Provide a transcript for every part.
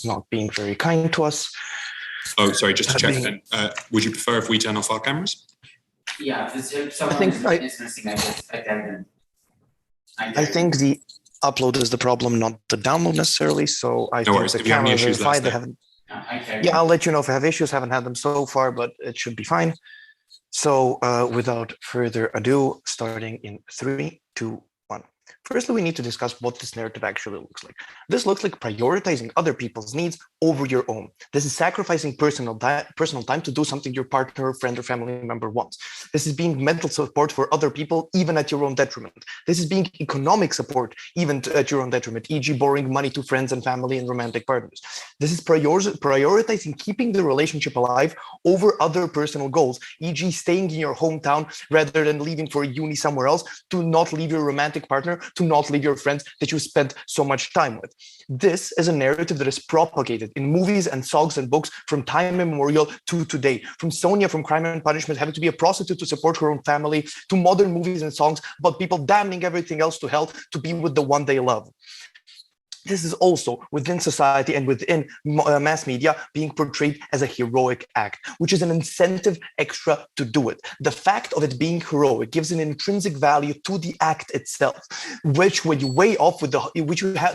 not being very kind to us. Oh, sorry, just to check then. Would you prefer if we turn off our cameras? Yeah, if someone is missing, I tell them. I think the upload is the problem, not the download necessarily. So I think the cameras are fine. They haven't. Yeah, I'll let you know if I have issues. Haven't had them so far, but it should be fine. So without further ado, starting in 3, 2, 1. Firstly, we need to discuss what this narrative actually looks like. This looks like prioritizing other people's needs over your own. This is sacrificing personal time to do something your partner, friend, or family member wants. This is being mental support for other people, even at your own detriment. This is being economic support, even at your own detriment, e.g. borrowing money to friends and family and romantic partners. This is prioritizing keeping the relationship alive over other personal goals, e.g. staying in your hometown rather than leaving for uni somewhere else, to not leave your romantic partner, to not leave your friends that you spent so much time with. This is a narrative that is propagated in movies and songs and books from time immemorial to today. From Sonia from Crime and Punishment having to be a prostitute to support her own family, to modern movies and songs about people damning everything else to hell to be with the one they love. This is also within society and within mass media being portrayed as a heroic act, which is an incentive extra to do it. The fact of it being heroic gives an intrinsic value to the act itself, which when you weigh off with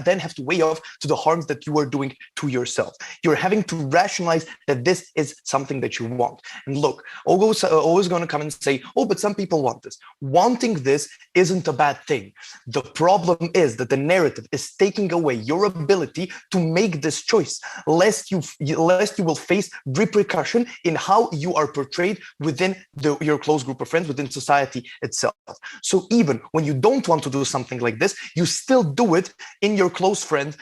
then have to weigh off to the harms that you are doing to yourself. You're having to rationalize that this is something that you want. And look, always going to come and say, oh, but some people want this. Wanting this isn't a bad thing. The problem is that the narrative is taking away your ability to make this choice, lest you will face repercussion in how you are portrayed within your close group of friends, within society itself. So even when you don't want to do something like this, you still do it in your close friend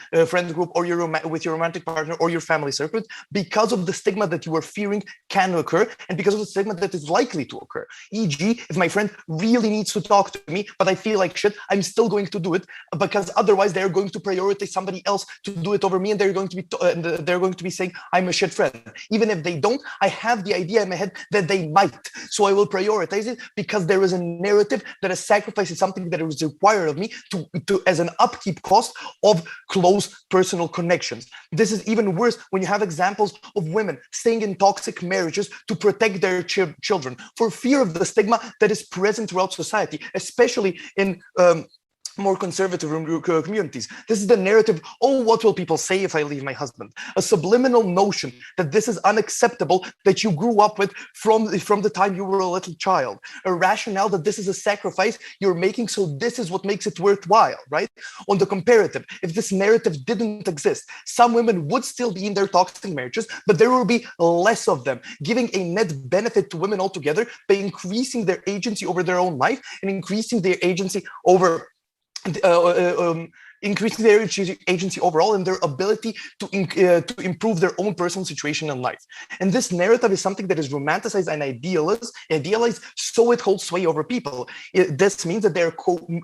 group, or with your romantic partner or your family circle, because of the stigma that you are fearing can occur, and because of the stigma that is likely to occur. E.g., if my friend really needs to talk to me, but I feel like shit, I'm still going to do it, because otherwise they're going to prioritize somebody else to do it over me, and they're going to be saying I'm a shit friend. Even if they don't, I have the idea in my head that they might, so I will prioritize it, because there is a narrative that a sacrifice is something that is required of me to as an upkeep cost of close personal connections. This is even worse when you have examples of women staying in toxic marriages to protect their children for fear of the stigma that is present throughout society, especially in more conservative communities. This is the narrative, oh, what will people say if I leave my husband? A subliminal notion that this is unacceptable, that you grew up with from the time you were a little child. A rationale that this is a sacrifice you're making, so this is what makes it worthwhile, right? On the comparative, if this narrative didn't exist, some women would still be in their toxic marriages, but there will be less of them, giving a net benefit to women altogether by increasing their agency over their own life and increasing their agency over increasing their agency overall and their ability to improve their own personal situation in life. And this narrative is something that is romanticized and idealized so it holds sway over people. This means that they're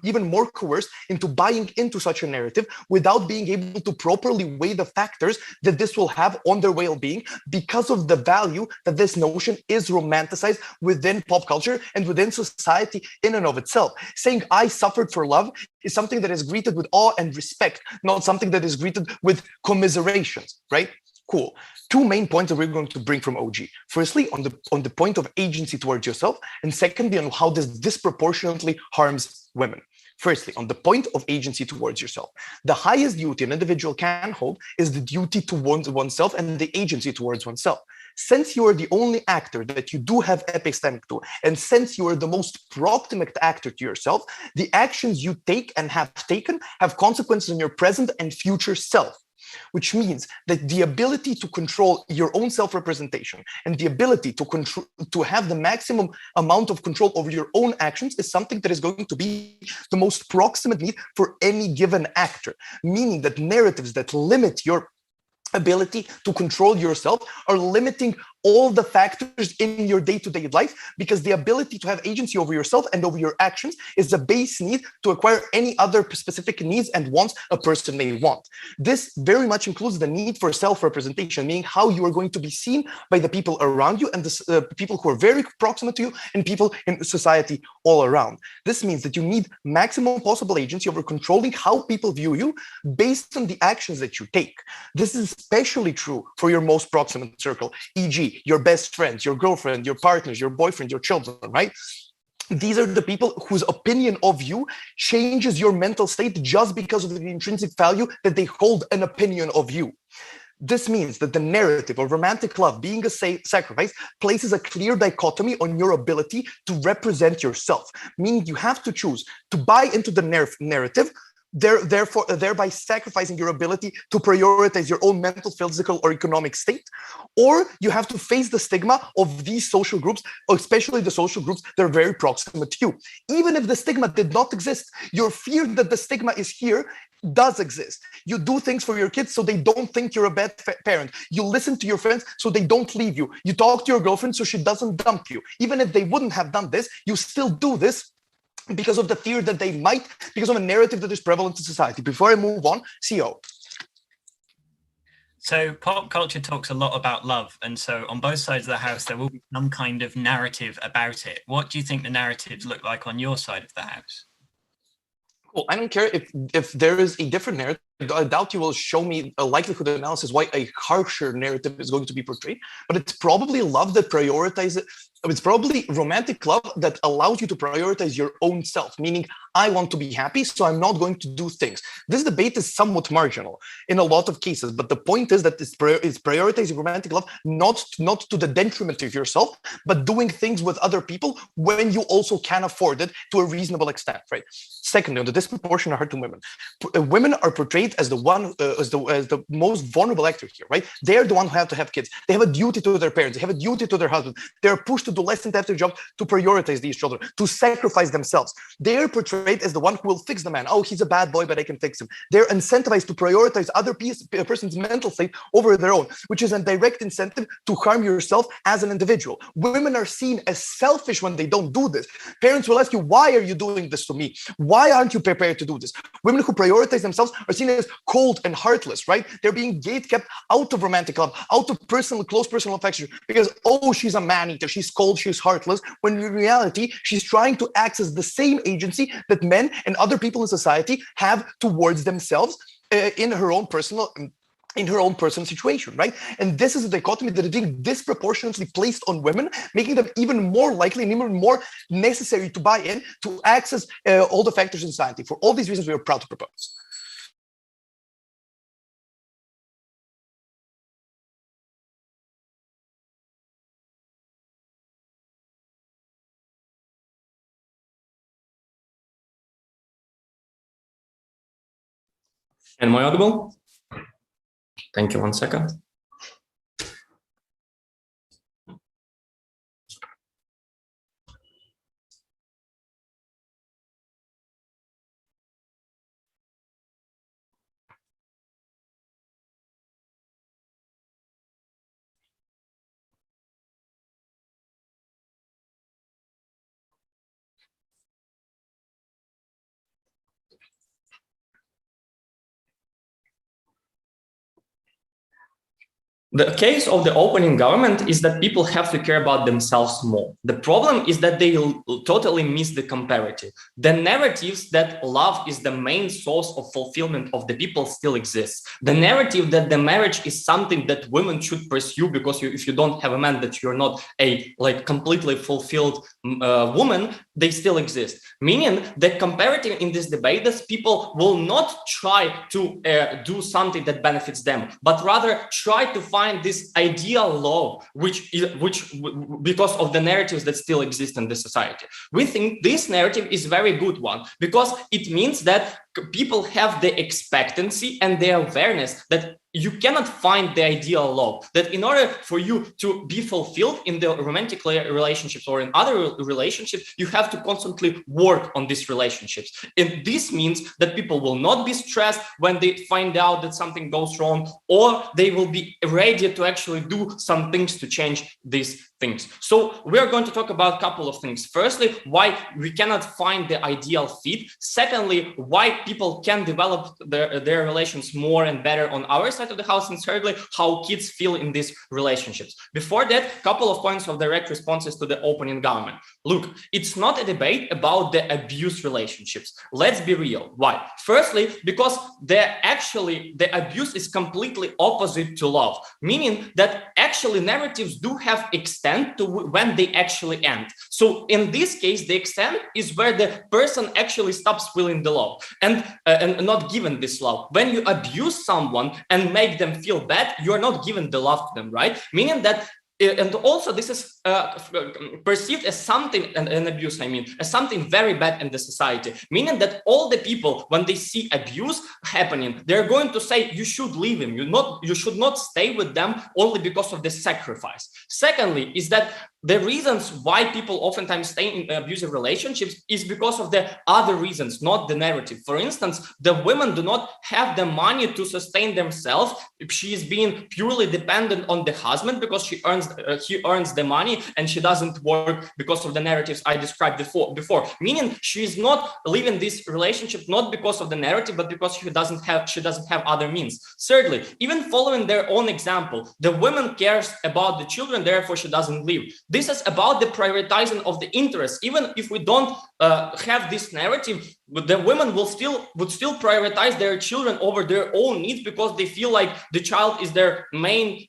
even more coerced into buying into such a narrative without being able to properly weigh the factors that this will have on their well-being, because of the value that this notion is romanticized within pop culture and within society in and of itself. Saying I suffered for love is something that is greeted with awe and respect, not something that is greeted with commiserations, right? Cool. Two main points that we're going to bring from OG. Firstly, on the point of agency towards yourself, and secondly, on how this disproportionately harms women. Firstly, on the point of agency towards yourself, the highest duty an individual can hold is the duty towards oneself and the agency towards oneself. Since you are the only actor that you do have epistemic to, and since you are the most proximate actor to yourself, the actions you take and have taken have consequences on your present and future self. Which means that the ability to control your own self-representation and the ability to have the maximum amount of control over your own actions is something that is going to be the most proximate need for any given actor. Meaning that narratives that limit your ability to control yourself are limiting all the factors in your day-to-day life, because the ability to have agency over yourself and over your actions is the base need to acquire any other specific needs and wants a person may want. This very much includes the need for self-representation, meaning how you are going to be seen by the people around you and the people who are very proximate to you and people in society all around. This means that you need maximum possible agency over controlling how people view you based on the actions that you take. This is especially true for your most proximate circle, e.g., your best friends, your girlfriend, your partners, your boyfriend, your children, right? These are the people whose opinion of you changes your mental state just because of the intrinsic value that they hold an opinion of you. This means that the narrative of romantic love being a sacrifice places a clear dichotomy on your ability to represent yourself, meaning you have to choose to buy into the narrative, thereby sacrificing your ability to prioritize your own mental, physical, or economic state, or you have to face the stigma of these social groups, especially the social groups that are very proximate to you. Even if the stigma did not exist, your fear that the stigma is here does exist. You do things for your kids so they don't think you're a bad parent. You listen to your friends so they don't leave you. You talk to your girlfriend so she doesn't dump you. Even if they wouldn't have done this, you still do this because of the fear that they might, because of a narrative that is prevalent in society. Before I move on, CO. So pop culture talks a lot about love. And so on both sides of the house, there will be some kind of narrative about it. What do you think the narratives look like on your side of the house? Well, I don't care if there is a different narrative. I doubt you will show me a likelihood analysis why a harsher narrative is going to be portrayed, but it's probably love that prioritizes. It's probably romantic love that allows you to prioritize your own self, meaning I want to be happy, so I'm not going to do things. This debate is somewhat marginal in a lot of cases, but the point is that it's prioritizing romantic love not to the detriment of yourself, but doing things with other people when you also can afford it to a reasonable extent, right? Secondly, on the disproportionate hurt to women, women are portrayed as the most vulnerable actor here, right? They're the one who have to have kids. They have a duty to their parents. They have a duty to their husband. They're pushed to do less intensive jobs to prioritize these children, to sacrifice themselves. They're portrayed as the one who will fix the man. Oh, he's a bad boy, but I can fix him. They're incentivized to prioritize other person's mental state over their own, which is a direct incentive to harm yourself as an individual. Women are seen as selfish when they don't do this. Parents will ask you, why are you doing this to me? Why aren't you prepared to do this? Women who prioritize themselves are seen as cold and heartless, right? They're being gate-kept out of romantic love, out of close personal affection, because, oh, she's a man-eater, she's cold, she's heartless, when in reality, she's trying to access the same agency that men and other people in society have towards themselves in her own personal situation, right? And this is a dichotomy that is being disproportionately placed on women, making them even more likely and even more necessary to buy in, to access all the factors in society. For all these reasons, we are proud to propose. Am I audible? Thank you. 1 second. The case of the opening government is that people have to care about themselves more. The problem is that they totally miss the comparative. The narratives that love is the main source of fulfillment of the people still exists. The narrative that the marriage is something that women should pursue because if you don't have a man, that you're not a completely fulfilled woman, they still exist. Meaning the comparative in this debate that people will not try to do something that benefits them, but rather try to find this ideal law, which because of the narratives that still exist in the society. We think this narrative is very good one because it means that people have the expectancy and the awareness that you cannot find the ideal love, that in order for you to be fulfilled in the romantic relationships or in other relationships, you have to constantly work on these relationships. And this means that people will not be stressed when they find out that something goes wrong, or they will be ready to actually do some things to change these things. So we're going to talk about a couple of things. Firstly, why we cannot find the ideal fit. Secondly, why people can develop their relations more and better on our side of the house. And thirdly, how kids feel in these relationships. Before that, a couple of points of direct responses to the opening government. Look, it's not a debate about the abuse relationships. Let's be real. Why? Firstly, because the abuse is completely opposite to love, meaning that actually narratives do have extent to when they actually end. So in this case, the extent is where the person actually stops feeling the love and not given this love. When you abuse someone and make them feel bad, you're not giving the love to them, right? Meaning that, and also this is perceived as something, an abuse, I mean, as something very bad in the society, meaning that all the people, when they see abuse happening, they're going to say, you should leave him, you should not stay with them only because of the sacrifice. Secondly, is that the reasons why people oftentimes stay in abusive relationships is because of the other reasons, not the narrative. For instance, the women do not have the money to sustain themselves. She is being purely dependent on the husband because he earns the money, and she doesn't work because of the narratives I described before. Meaning she is not leaving this relationship not because of the narrative, but because she doesn't have other means. Thirdly, even following their own example, the woman cares about the children, therefore she doesn't leave. This is about the prioritizing of the interests. Even if we don't have this narrative, the women would still prioritize their children over their own needs because they feel like the child is their main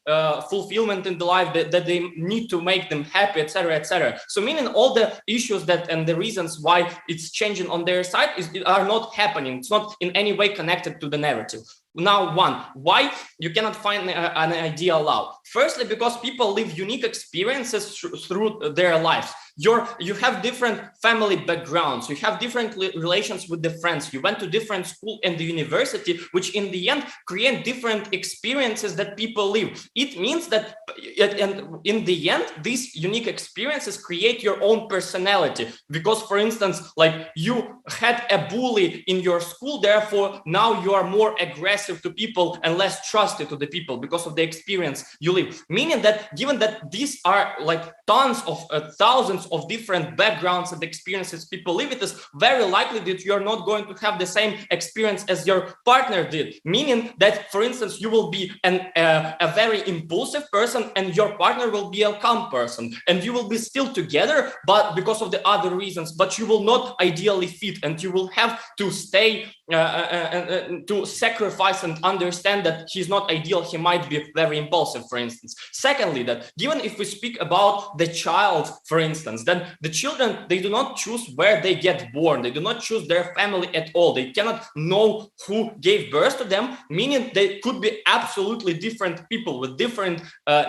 fulfillment in the life, that they need to make them happy, etc., etc. So meaning all the issues that and the reasons why it's changing on their side are not happening. It's not in any way connected to the narrative. Now, why you cannot find an ideal love? Firstly, because people live unique experiences through their lives. You have different family backgrounds, you have different relations with the friends, you went to different school and the university, which in the end create different experiences that people live. It means that and in the end, these unique experiences create your own personality. Because, for instance, like you had a bully in your school, therefore now you are more aggressive to people and less trusted to the people because of the experience you live. Meaning that given that these are like tons of thousands of different backgrounds and experiences people live, it is very likely that you're not going to have the same experience as your partner did. Meaning that, for instance, you will be a very impulsive person and your partner will be a calm person, and you will be still together, but because of the other reasons, but you will not ideally fit, and you will have to stay to sacrifice and understand that he's not ideal, he might be very impulsive, for instance. Secondly, that given if we speak about the child, for instance, then the children, they do not choose where they get born, they do not choose their family at all, they cannot know who gave birth to them, meaning they could be absolutely different people with different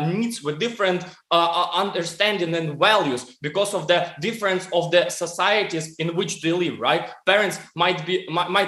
needs, with different understanding and values because of the difference of the societies in which they live, right? Parents might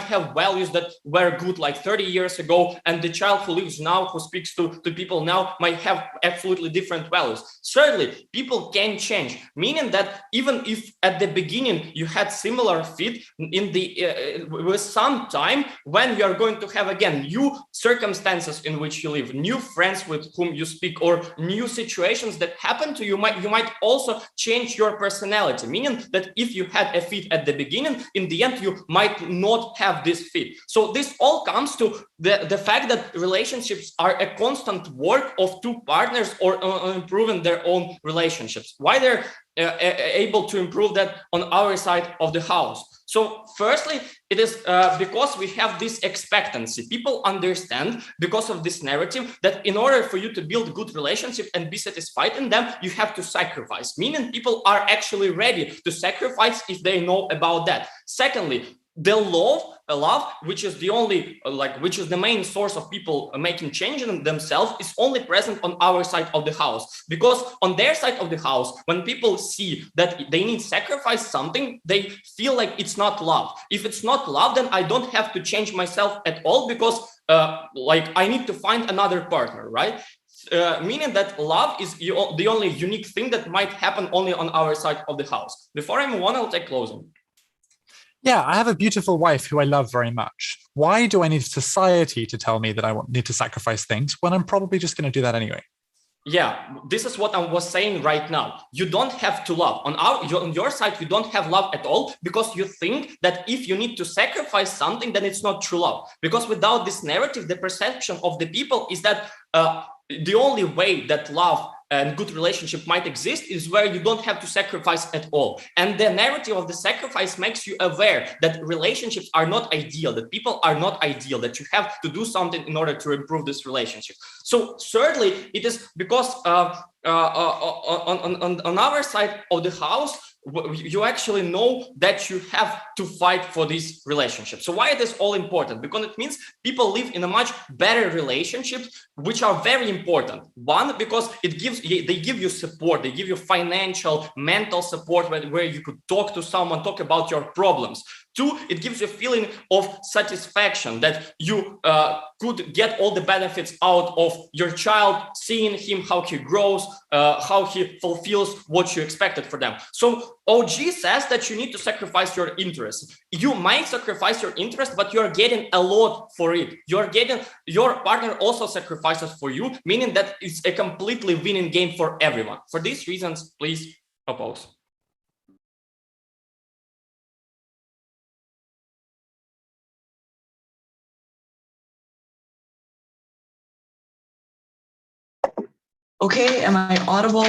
have values that were good like 30 years ago, and the child who lives now, who speaks to people now, might have absolutely different values. Thirdly, people can change, meaning that even if at the beginning you had similar fit, in the with some time, when you are going to have again new circumstances in which you live, new friends with whom you speak, or new situations that happen to you, you might also change your personality, meaning that if you had a fit at the beginning, in the end you might not have this fit. So this all comes to the fact that relationships are a constant work of two partners or on improving their own relationships. Why they're able to improve that on our side of the house? So firstly, it is because we have this expectancy. People understand because of this narrative that in order for you to build good relationship and be satisfied in them, you have to sacrifice, meaning people are actually ready to sacrifice if they know about that. Secondly, the love, which is which is the main source of people making change in themselves, is only present on our side of the house. Because on their side of the house, when people see that they need to sacrifice something, they feel like it's not love. If it's not love, then I don't have to change myself at all, because like I need to find another partner, right? Meaning that love is the only unique thing that might happen only on our side of the house. Before I move on, I'll take closing. Yeah, I have a beautiful wife who I love very much. Why do I need society to tell me that I need to sacrifice things when I'm probably just going to do that anyway? Yeah, this is what I was saying right now. You don't have to love. On your side, you don't have love at all because you think that if you need to sacrifice something, then it's not true love. Because without this narrative, the perception of the people is that the only way that love and good relationship might exist is where you don't have to sacrifice at all. And the narrative of the sacrifice makes you aware that relationships are not ideal, that people are not ideal, that you have to do something in order to improve this relationship. So thirdly, it is because on our side of the house, you actually know that you have to fight for this relationship. So why it is all important? Because it means people live in a much better relationship, which are very important. One, because they give you support, they give you financial, mental support where you could talk to someone, talk about your problems. Two, it gives you a feeling of satisfaction that you could get all the benefits out of your child, seeing him, how he grows, how he fulfills what you expected for them. So OG says that you need to sacrifice your interests. You might sacrifice your interest, but you're getting a lot for it. You're getting, your partner also sacrifices for you, meaning that it's a completely winning game for everyone. For these reasons, please oppose. Okay, am I audible?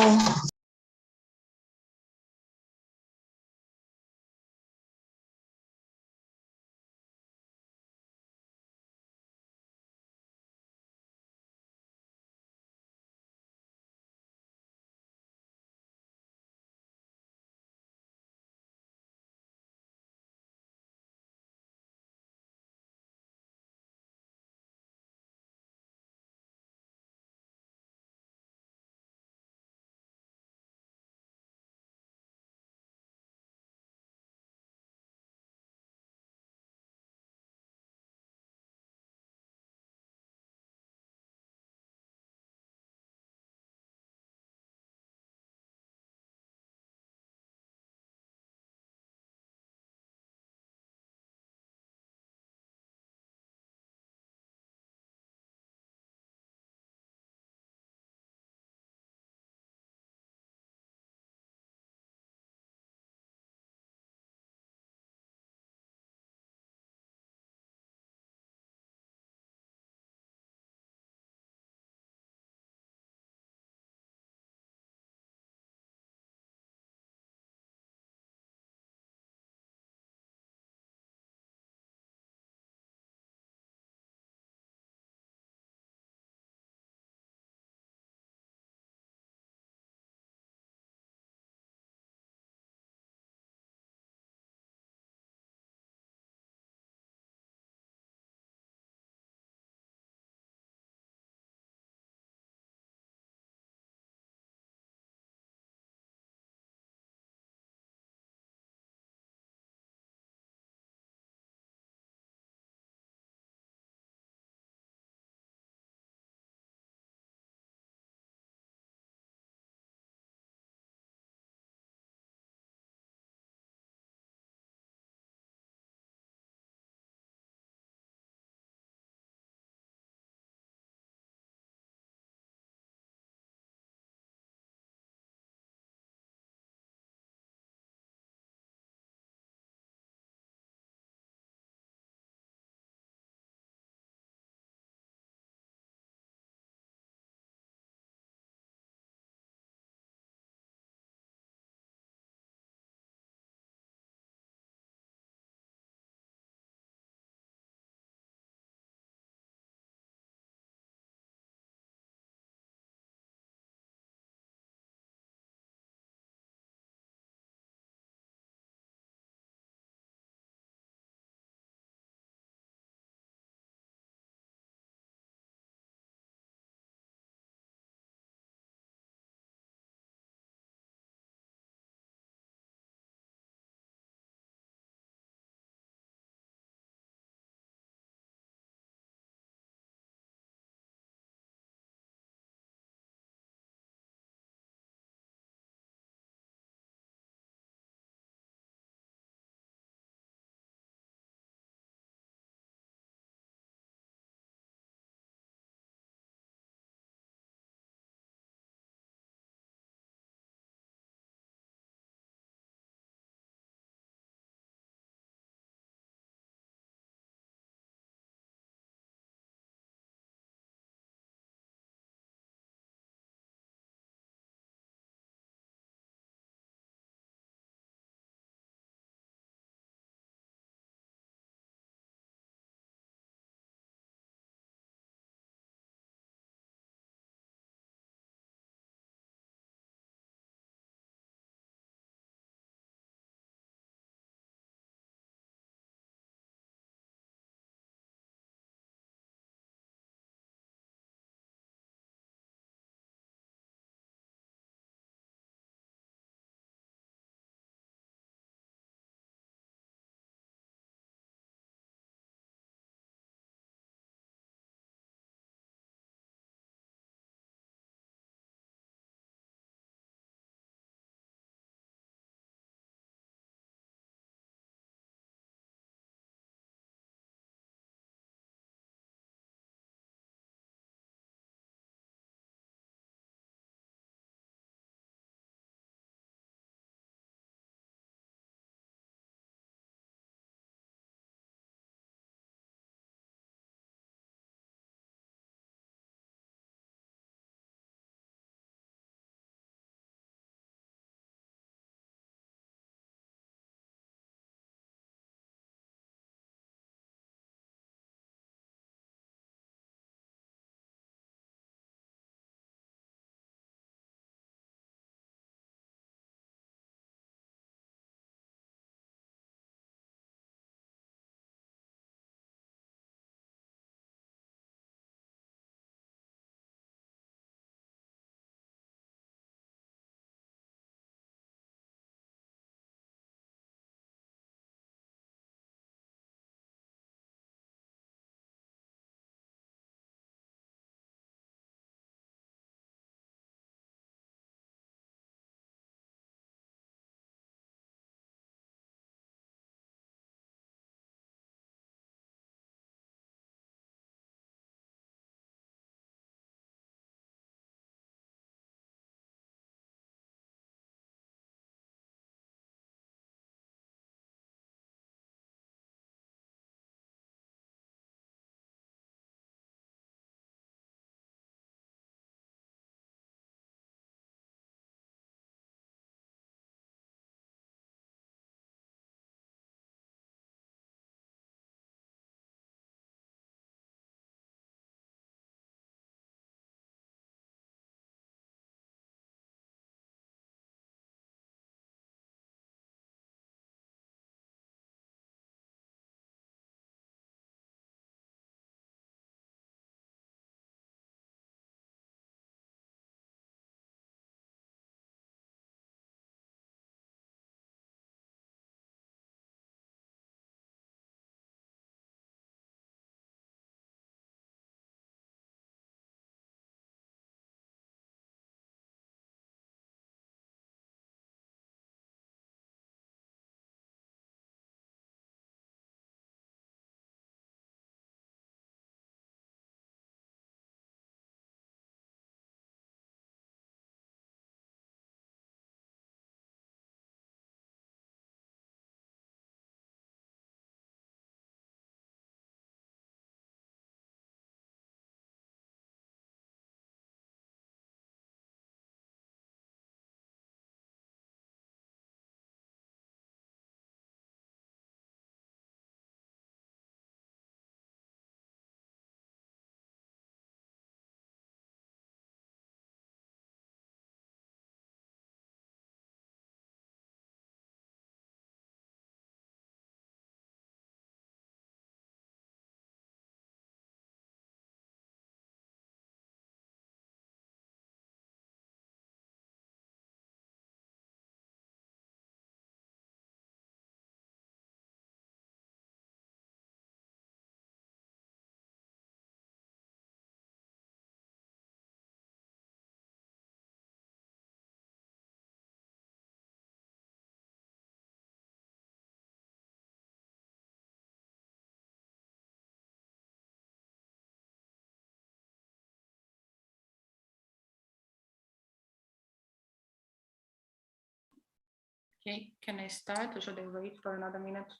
Okay, can I start or should I wait for another minute?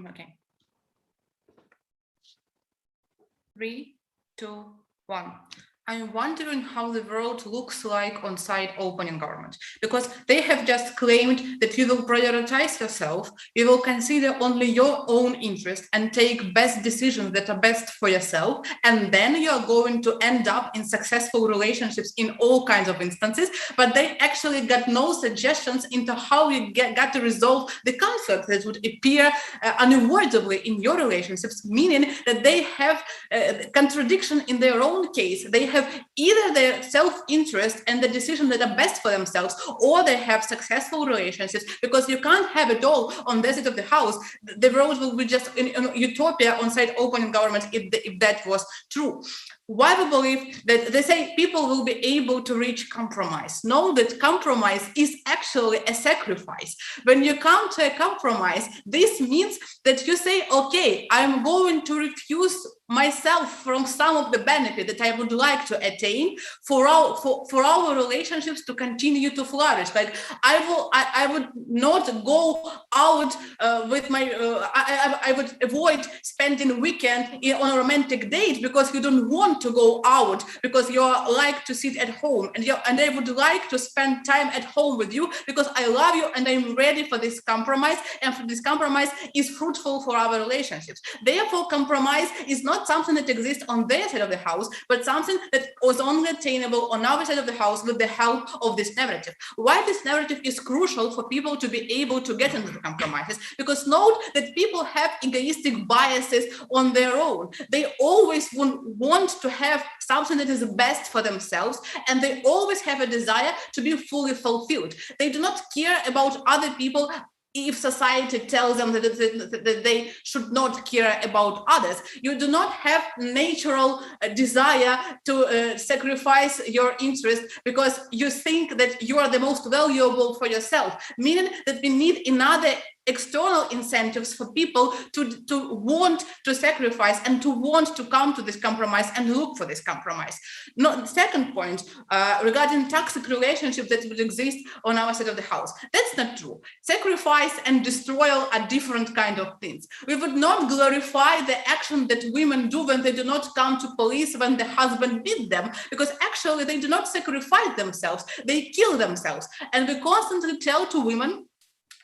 Okay. 3, 2, 1. I'm wondering how the world looks like on site opening government, because they have just claimed that you will prioritize yourself, you will consider only your own interest and take best decisions that are best for yourself, and then you're going to end up in successful relationships in all kinds of instances, but they actually got no suggestions into how you got to resolve the conflict that would appear unavoidably in your relationships, meaning that they have contradiction in their own case. They have either their self-interest and the decisions that are best for themselves, or they have successful relationships, because you can't have it all on the side of the house. The world will be just in utopia on site opening government if that was true. Why we believe that they say people will be able to reach compromise. Know that compromise is actually a sacrifice. When you come to a compromise, this means that you say, okay, I'm going to refuse myself from some of the benefit that I would like to attain for our relationships to continue to flourish. Like I would not go out with my, I would avoid spending weekend on a romantic date because you don't want to go out, because you like to sit at home, and I would like to spend time at home with you because I love you and I'm ready for this compromise, and for this compromise is fruitful for our relationships. Therefore, compromise is not something that exists on their side of the house, but something that was only attainable on our side of the house with the help of this narrative. Why this narrative is crucial for people to be able to get into the compromises? Because note that people have egoistic biases on their own. They always want to have something that is best for themselves, and they always have a desire to be fully fulfilled. They do not care about other people if society tells them that they should not care about others. You do not have natural desire to sacrifice your interest because you think that you are the most valuable for yourself, meaning that we need another external incentives for people to want to sacrifice and to want to come to this compromise and look for this compromise. No, the second point regarding toxic relationships that would exist on our side of the house, that's not true. Sacrifice and destroyal are different kind of things. We would not glorify the action that women do when they do not come to police when the husband beat them, because actually they do not sacrifice themselves, they kill themselves. And we constantly tell to women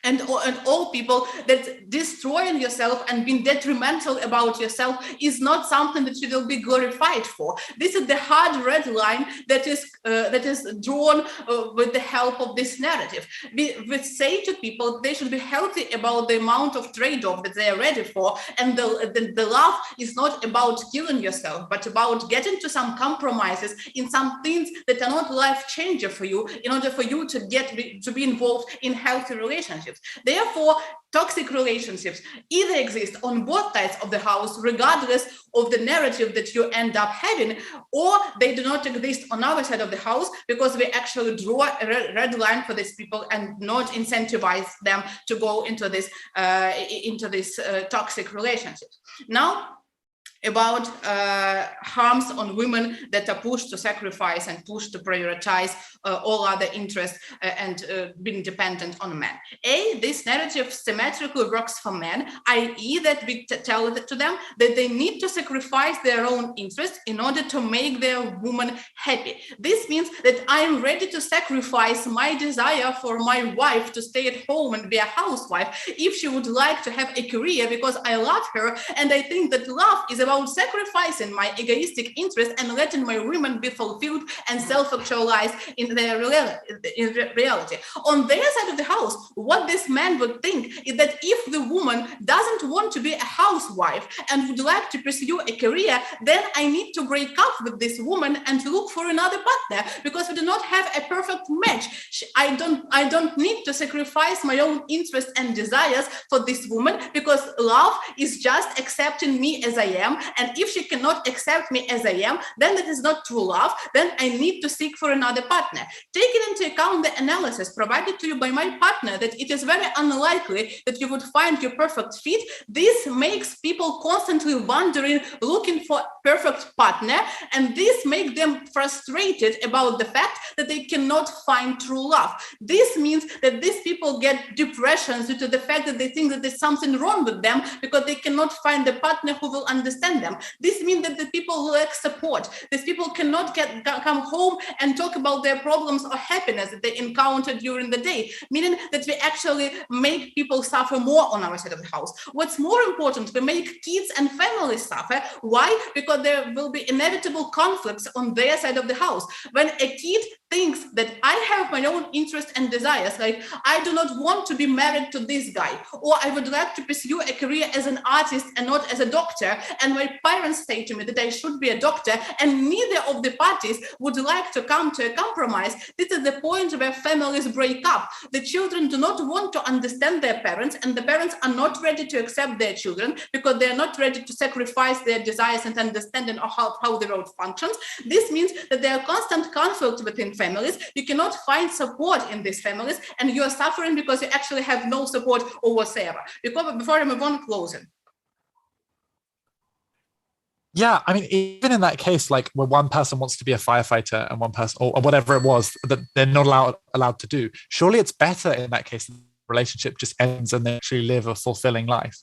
and all people that destroying yourself and being detrimental about yourself is not something that you will be glorified for. This is the hard red line that is drawn with the help of this narrative. We say to people they should be healthy about the amount of trade-off that they are ready for, and the love is not about killing yourself, but about getting to some compromises in some things that are not life-changer for you in order for you to be involved in healthy relationships. Therefore, toxic relationships either exist on both sides of the house, regardless of the narrative that you end up having, or they do not exist on our side of the house because we actually draw a red line for these people and not incentivize them to go into this toxic relationships. Now, about harms on women that are pushed to sacrifice and pushed to prioritize all other interests and being dependent on men. This narrative symmetrically works for men, i.e. that we tell to them that they need to sacrifice their own interests in order to make their woman happy. This means that I'm ready to sacrifice my desire for my wife to stay at home and be a housewife if she would like to have a career, because I love her, and I think that love is about sacrificing my egoistic interest and letting my women be fulfilled and self-actualized in their reality. On their side of the house, what this man would think is that if the woman doesn't want to be a housewife and would like to pursue a career, then I need to break up with this woman and look for another partner, because we do not have a perfect match. I don't need to sacrifice my own interests and desires for this woman, because love is just accepting me as I am And if she cannot accept me as I am, then that is not true love. Then I need to seek for another partner. Taking into account the analysis provided to you by my partner that it is very unlikely that you would find your perfect fit, this makes people constantly wandering, looking for perfect partner, and this makes them frustrated about the fact that they cannot find true love. This means that these people get depressions due to the fact that they think that there's something wrong with them because they cannot find a partner who will understand them. This means that the people lack support. These people cannot come home and talk about their problems or happiness that they encounter during the day, meaning that we actually make people suffer more on our side of the house. What's more important, we make kids and families suffer. Why? Because there will be inevitable conflicts on their side of the house. When a kid thinks that I have my own interests and desires, like I do not want to be married to this guy, or I would like to pursue a career as an artist and not as a doctor, and my parents say to me that I should be a doctor, and neither of the parties would like to come to a compromise, this is the point where families break up. The children do not want to understand their parents, and the parents are not ready to accept their children because they are not ready to sacrifice their desires and understanding of how the world functions. This means that there are constant conflicts within families. You cannot find support in these families, and you are suffering because you actually have no support or whatsoever. Before I move on, closing. Yeah, I mean, even in that case, like where one person wants to be a firefighter and one person, or whatever it was that they're not allowed to do, surely it's better in that case the relationship just ends and they actually live a fulfilling life.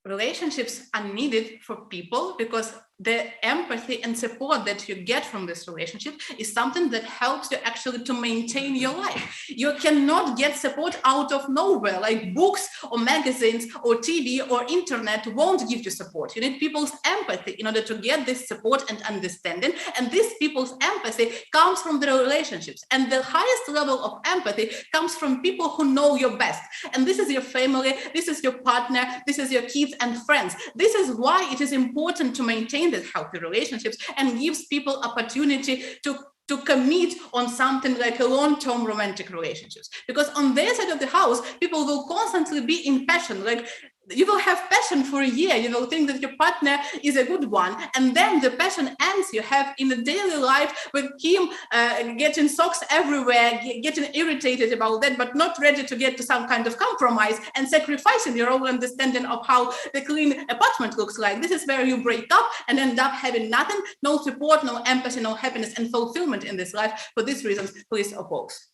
Relationships are needed for people because the empathy and support that you get from this relationship is something that helps you actually to maintain your life. You cannot get support out of nowhere, like books or magazines or TV or internet won't give you support. You need people's empathy in order to get this support and understanding. And this people's empathy comes from the relationships. And the highest level of empathy comes from people who know you best. And this is your family, this is your partner, this is your kids and friends. This is why it is important to maintain these healthy relationships and gives people opportunity to commit on something like a long-term romantic relationships. Because on their side of the house, people will constantly be in passion. Like you will have passion for a year. You will think that your partner is a good one. And then the passion ends. You have in the daily life with him getting socks everywhere, getting irritated about that, but not ready to get to some kind of compromise and sacrificing your own understanding of how the clean apartment looks like. This is where you break up and end up having nothing, no support, no empathy, no happiness and fulfillment in this life. For these reasons, please oppose.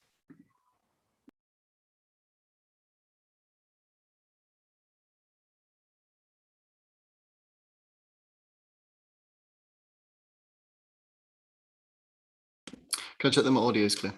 Can I check that my audio is clear?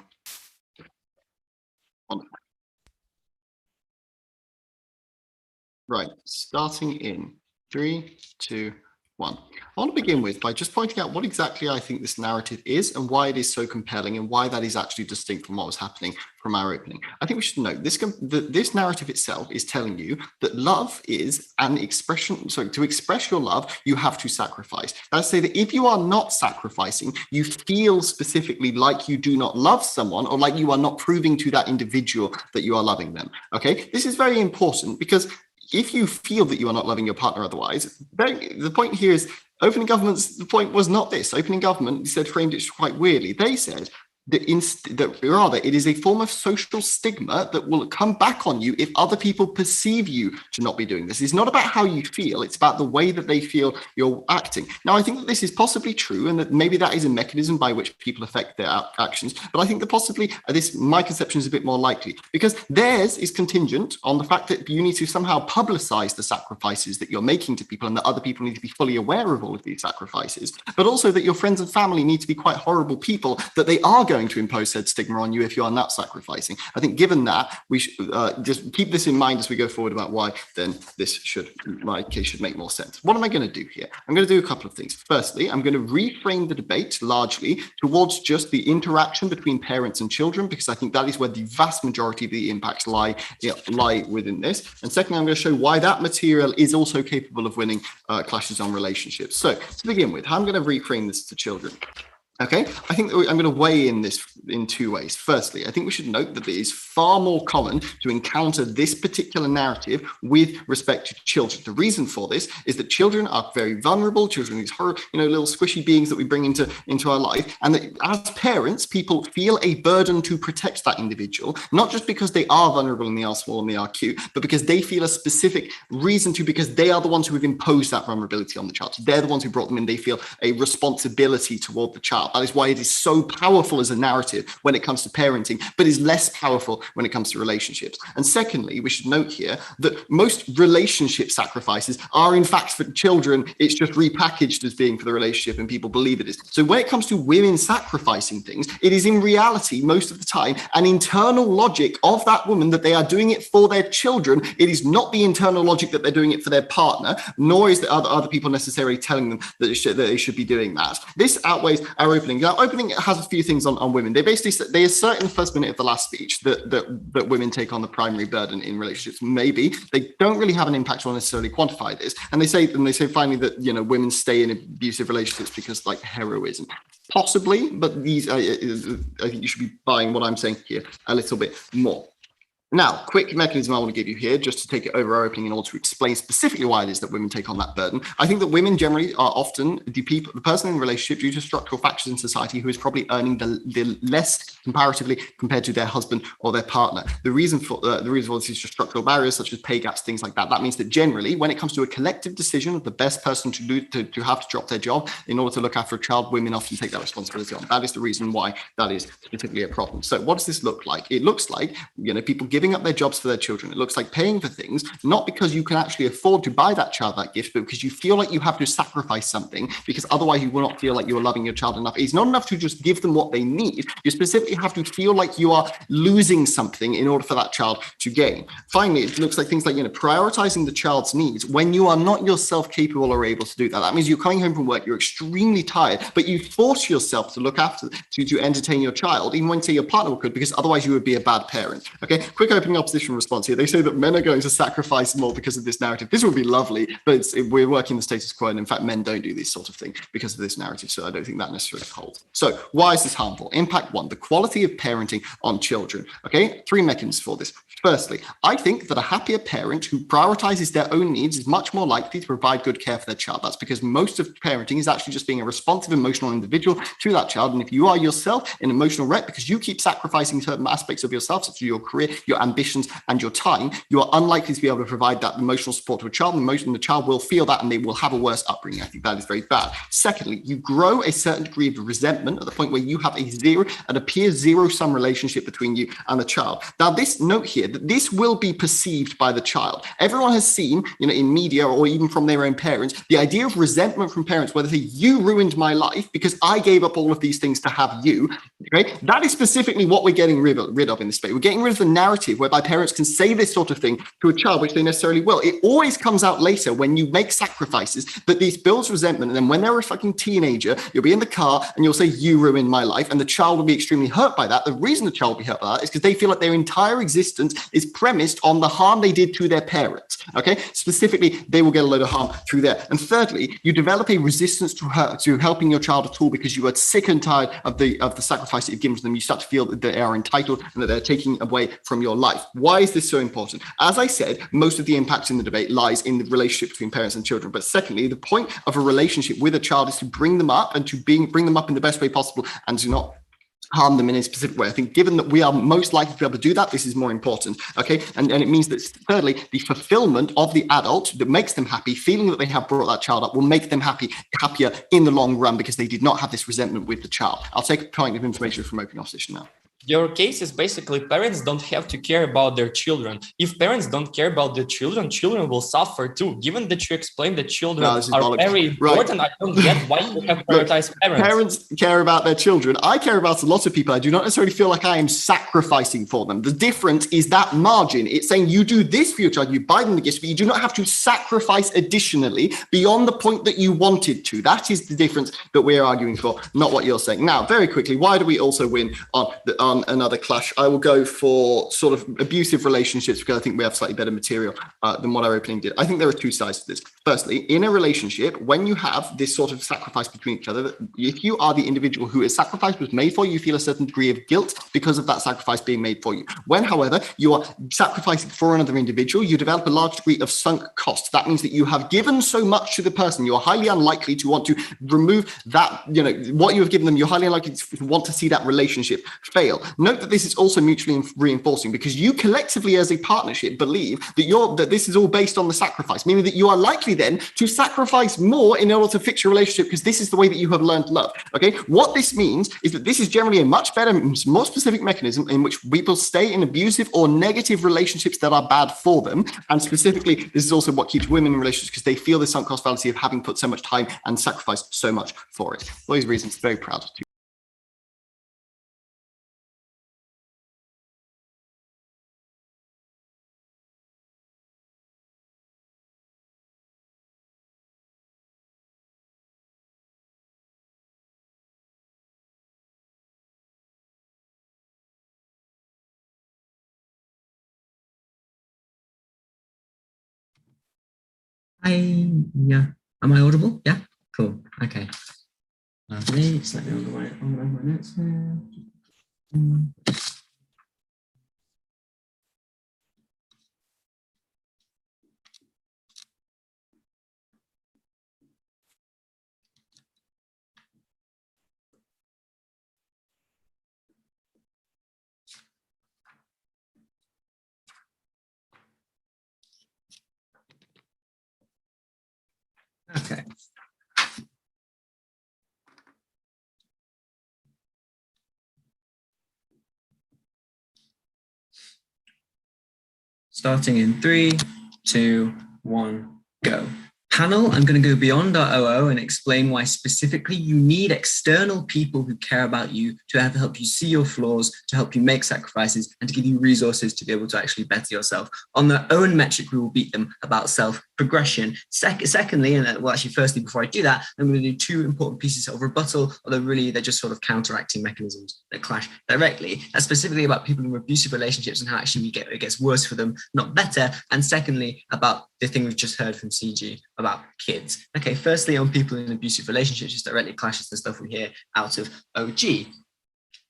Right, starting in 3, 2, 1. I want to begin with by just pointing out what exactly I think this narrative is and why it is so compelling and why that is actually distinct from what was happening from our opening. I think we should note this narrative itself is telling you that love is an expression. So to express your love, you have to sacrifice. That's to say that if you are not sacrificing, you feel specifically like you do not love someone or like you are not proving to that individual that you are loving them. Okay, this is very important because if you feel that you are not loving your partner otherwise, the point here is opening government's, the point was not this. Opening government framed it quite weirdly. They said that rather it is a form of social stigma that will come back on you if other people perceive you to not be doing this. It's not about how you feel, it's about the way that they feel you're acting. Now, I think that this is possibly true and that maybe that is a mechanism by which people affect their actions, but I think that possibly my conception is a bit more likely because theirs is contingent on the fact that you need to somehow publicize the sacrifices that you're making to people and that other people need to be fully aware of all of these sacrifices, but also that your friends and family need to be quite horrible people, that they are going to impose said stigma on you if you are not sacrificing. I think given that, we should just keep this in mind as we go forward about why then my case should make more sense. What am I going to do here? I'm going to do a couple of things. Firstly, I'm going to reframe the debate largely towards just the interaction between parents and children, because I think that is where the vast majority of the impacts lie within this. And secondly, I'm going to show why that material is also capable of winning clashes on relationships. So to begin with, I'm going to reframe this to children. Okay, I think that I'm going to weigh in this in two ways. Firstly, I think we should note that it is far more common to encounter this particular narrative with respect to children. The reason for this is that children are very vulnerable. Children are these horrible, little squishy beings that we bring into our life, and that as parents, people feel a burden to protect that individual, not just because they are vulnerable and they are small and they are cute, but because they feel a specific reason to, because they are the ones who have imposed that vulnerability on the child. So they're the ones who brought them in. They feel a responsibility toward the child. That is why it is so powerful as a narrative when it comes to parenting, but is less powerful when it comes to relationships. And secondly, we should note here that most relationship sacrifices are in fact for children. It's just repackaged as being for the relationship, and people believe it is. So when it comes to women sacrificing things, it is in reality, most of the time, an internal logic of that woman that they are doing it for their children. It is not the internal logic that they're doing it for their partner, nor is the other people necessarily telling them that they should be doing that. This outweighs our opening. Now, opening has a few things on women. They basically they assert in the first minute of the last speech that women take on the primary burden in relationships. Maybe they don't really have an impact on necessarily quantify this, and they say finally that women stay in abusive relationships because like heroism. Possibly, but these I think you should be buying what I'm saying here a little bit more. Now, quick mechanism I want to give you here, just to take it over our opening in order to explain specifically why it is that women take on that burden. I think that women generally are often the person in a relationship due to structural factors in society who is probably earning the less comparatively compared to their husband or their partner. The reason for this is just structural barriers such as pay gaps, things like that. That means that generally, when it comes to a collective decision of the best person to have to drop their job in order to look after a child, women often take that responsibility on. That is the reason why that is specifically a problem. So what does this look like? It looks like, people giving up their jobs for their children. It looks like paying for things, not because you can actually afford to buy that child that gift, but because you feel like you have to sacrifice something, because otherwise you will not feel like you are loving your child enough. It's not enough to just give them what they need. You specifically have to feel like you are losing something in order for that child to gain. Finally, it looks like things like, prioritizing the child's needs when you are not yourself capable or able to do that. That means you're coming home from work, you're extremely tired, but you force yourself to look after, to entertain your child, even when, say, your partner could, because otherwise you would be a bad parent. Okay, quick opening opposition response here. They say that men are going to sacrifice more because of this narrative. This would be lovely, but we're working the status quo, and in fact, men don't do this sort of thing because of this narrative, so I don't think that necessarily holds. So why is this harmful? Impact one, the quality of parenting on children. Okay, 3 mechanisms for this. Firstly, I think that a happier parent who prioritizes their own needs is much more likely to provide good care for their child. That's because most of parenting is actually just being a responsive, emotional individual to that child. And if you are yourself an emotional wreck because you keep sacrificing certain aspects of yourself, such as your career, your ambitions, and your time, you are unlikely to be able to provide that emotional support to a child. And the child will feel that, and they will have a worse upbringing. I think that is very bad. Secondly, you grow a certain degree of resentment at the point where you have an appears zero-sum relationship between you and the child. Now, this note here, that this will be perceived by the child. Everyone has seen, in media or even from their own parents, the idea of resentment from parents, whether they say, you ruined my life because I gave up all of these things to have you. Okay, that is specifically what we're getting rid of in this space. We're getting rid of the narrative whereby parents can say this sort of thing to a child, which they necessarily will. It always comes out later when you make sacrifices that this builds resentment. And then when they're a fucking teenager, you'll be in the car and you'll say, you ruined my life. And the child will be extremely hurt by that. The reason the child will be hurt by that is because they feel like their entire existence is premised on the harm they did to their parents. Okay, specifically, they will get a load of harm through there. And thirdly, you develop a resistance to helping your child at all because you are sick and tired of the sacrifice that you've given to them. You start to feel that they are entitled and that they're taking away from your life. Why is this so important? As I said, most of the impact in the debate lies in the relationship between parents and children. But secondly, the point of a relationship with a child is to bring them up and to bring them up in the best way possible and to not harm them in a specific way. I think given that we are most likely to be able to do that, this is more important. Okay, and it means that thirdly, the fulfillment of the adult that makes them happy, feeling that they have brought that child up, will make them happier in the long run because they did not have this resentment with the child. I'll take a point of information from opening opposition now. Your case is basically parents don't have to care about their children. If parents don't care about their children, children will suffer too. Given that you explained that children are very important, I don't get why you have prioritized parents. Parents care about their children. I care about a lot of people. I do not necessarily feel like I am sacrificing for them. The difference is that margin. It's saying you do this for your child, you buy them the gifts, but you do not have to sacrifice additionally beyond the point that you wanted to. That is the difference that we're arguing for, not what you're saying. Now, very quickly, why do we also win on run another clash. I will go for sort of abusive relationships because I think we have slightly better material than what our opening did. I think there are two sides to this. Firstly, in a relationship, when you have this sort of sacrifice between each other, if you are the individual who a sacrifice was made for, you feel a certain degree of guilt because of that sacrifice being made for you. When, however, you are sacrificing for another individual, you develop a large degree of sunk cost. That means that you have given so much to the person, you are highly unlikely to want to remove that, what you have given them, you're highly unlikely to want to see that relationship fail. Note that this is also mutually reinforcing because you collectively as a partnership believe that this is all based on the sacrifice, meaning that you are likely then to sacrifice more in order to fix your relationship because this is the way that you have learned love. Okay, what this means is that this is generally a much better, more specific mechanism in which people stay in abusive or negative relationships that are bad for them. And specifically, this is also what keeps women in relationships because they feel the sunk cost fallacy of having put so much time and sacrificed so much for it. For those reasons, very proud to. Yeah. Am I audible? Yeah. Cool. Okay. Lovely. Just let me organize my notes here. Okay. Starting in 3, 2, 1, go. Panel, I'm going to go beyond our OO and explain why specifically you need external people who care about you to help you see your flaws, to help you make sacrifices, and to give you resources to be able to actually better yourself. On their own metric, we will beat them about self-progression. Secondly, and well, actually, firstly, before I do that, I'm going to do two important pieces of rebuttal, although really they're just sort of counteracting mechanisms that clash directly. That's specifically about people in abusive relationships and how actually it gets worse for them, not better. And secondly, about the thing we've just heard from CG about kids. Okay, firstly, on people in abusive relationships, just directly clashes the stuff we hear out of OG.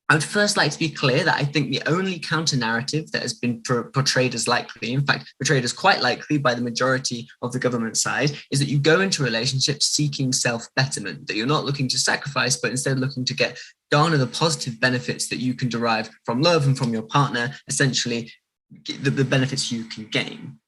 I would first like to be clear that I think the only counter-narrative that has been portrayed as likely, in fact, portrayed as quite likely by the majority of the government side, is that you go into relationships seeking self-betterment, that you're not looking to sacrifice, but instead looking to garner the positive benefits that you can derive from love and from your partner, essentially the benefits you can gain.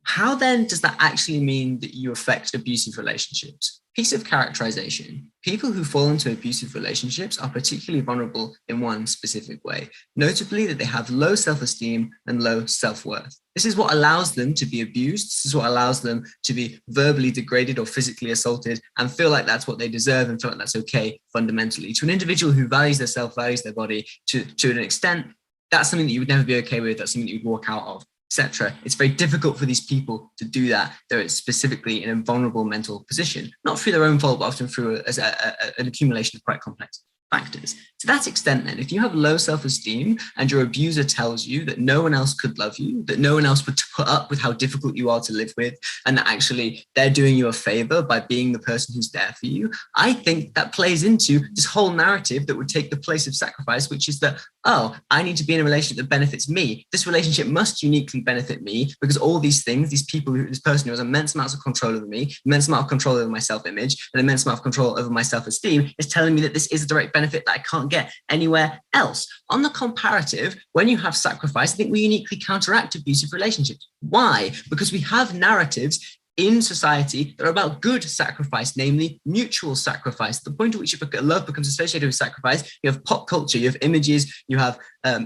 How then does that actually mean that you affect abusive relationships? Piece of characterization. People who fall into abusive relationships are particularly vulnerable in one specific way, notably that they have low self-esteem and low self-worth. This is what allows them to be abused. This is what allows them to be verbally degraded or physically assaulted and feel like that's what they deserve and feel like that's okay fundamentally. To an individual who values their self, values their body to an extent, that's something that you would never be okay with. That's something that you would walk out of, etc. It's very difficult for these people to do that. They're specifically in a vulnerable mental position, not through their own fault, but often through an accumulation of quite complex factors. To that extent, then, if you have low self-esteem and your abuser tells you that no one else could love you, that no one else would put up with how difficult you are to live with, and that actually they're doing you a favor by being the person who's there for you, I think that plays into this whole narrative that would take the place of sacrifice, which is that, oh, I need to be in a relationship that benefits me. This relationship must uniquely benefit me because all these things, these people, this person who has immense amounts of control over me, immense amount of control over my self-image, and immense amount of control over my self-esteem is telling me that this is a direct benefit that I can't get anywhere else. On the comparative, when you have sacrifice, I think we uniquely counteract abusive relationships. Why? Because we have narratives in society that are about good sacrifice, namely mutual sacrifice. The point at which love becomes associated with sacrifice, you have pop culture, you have images, you have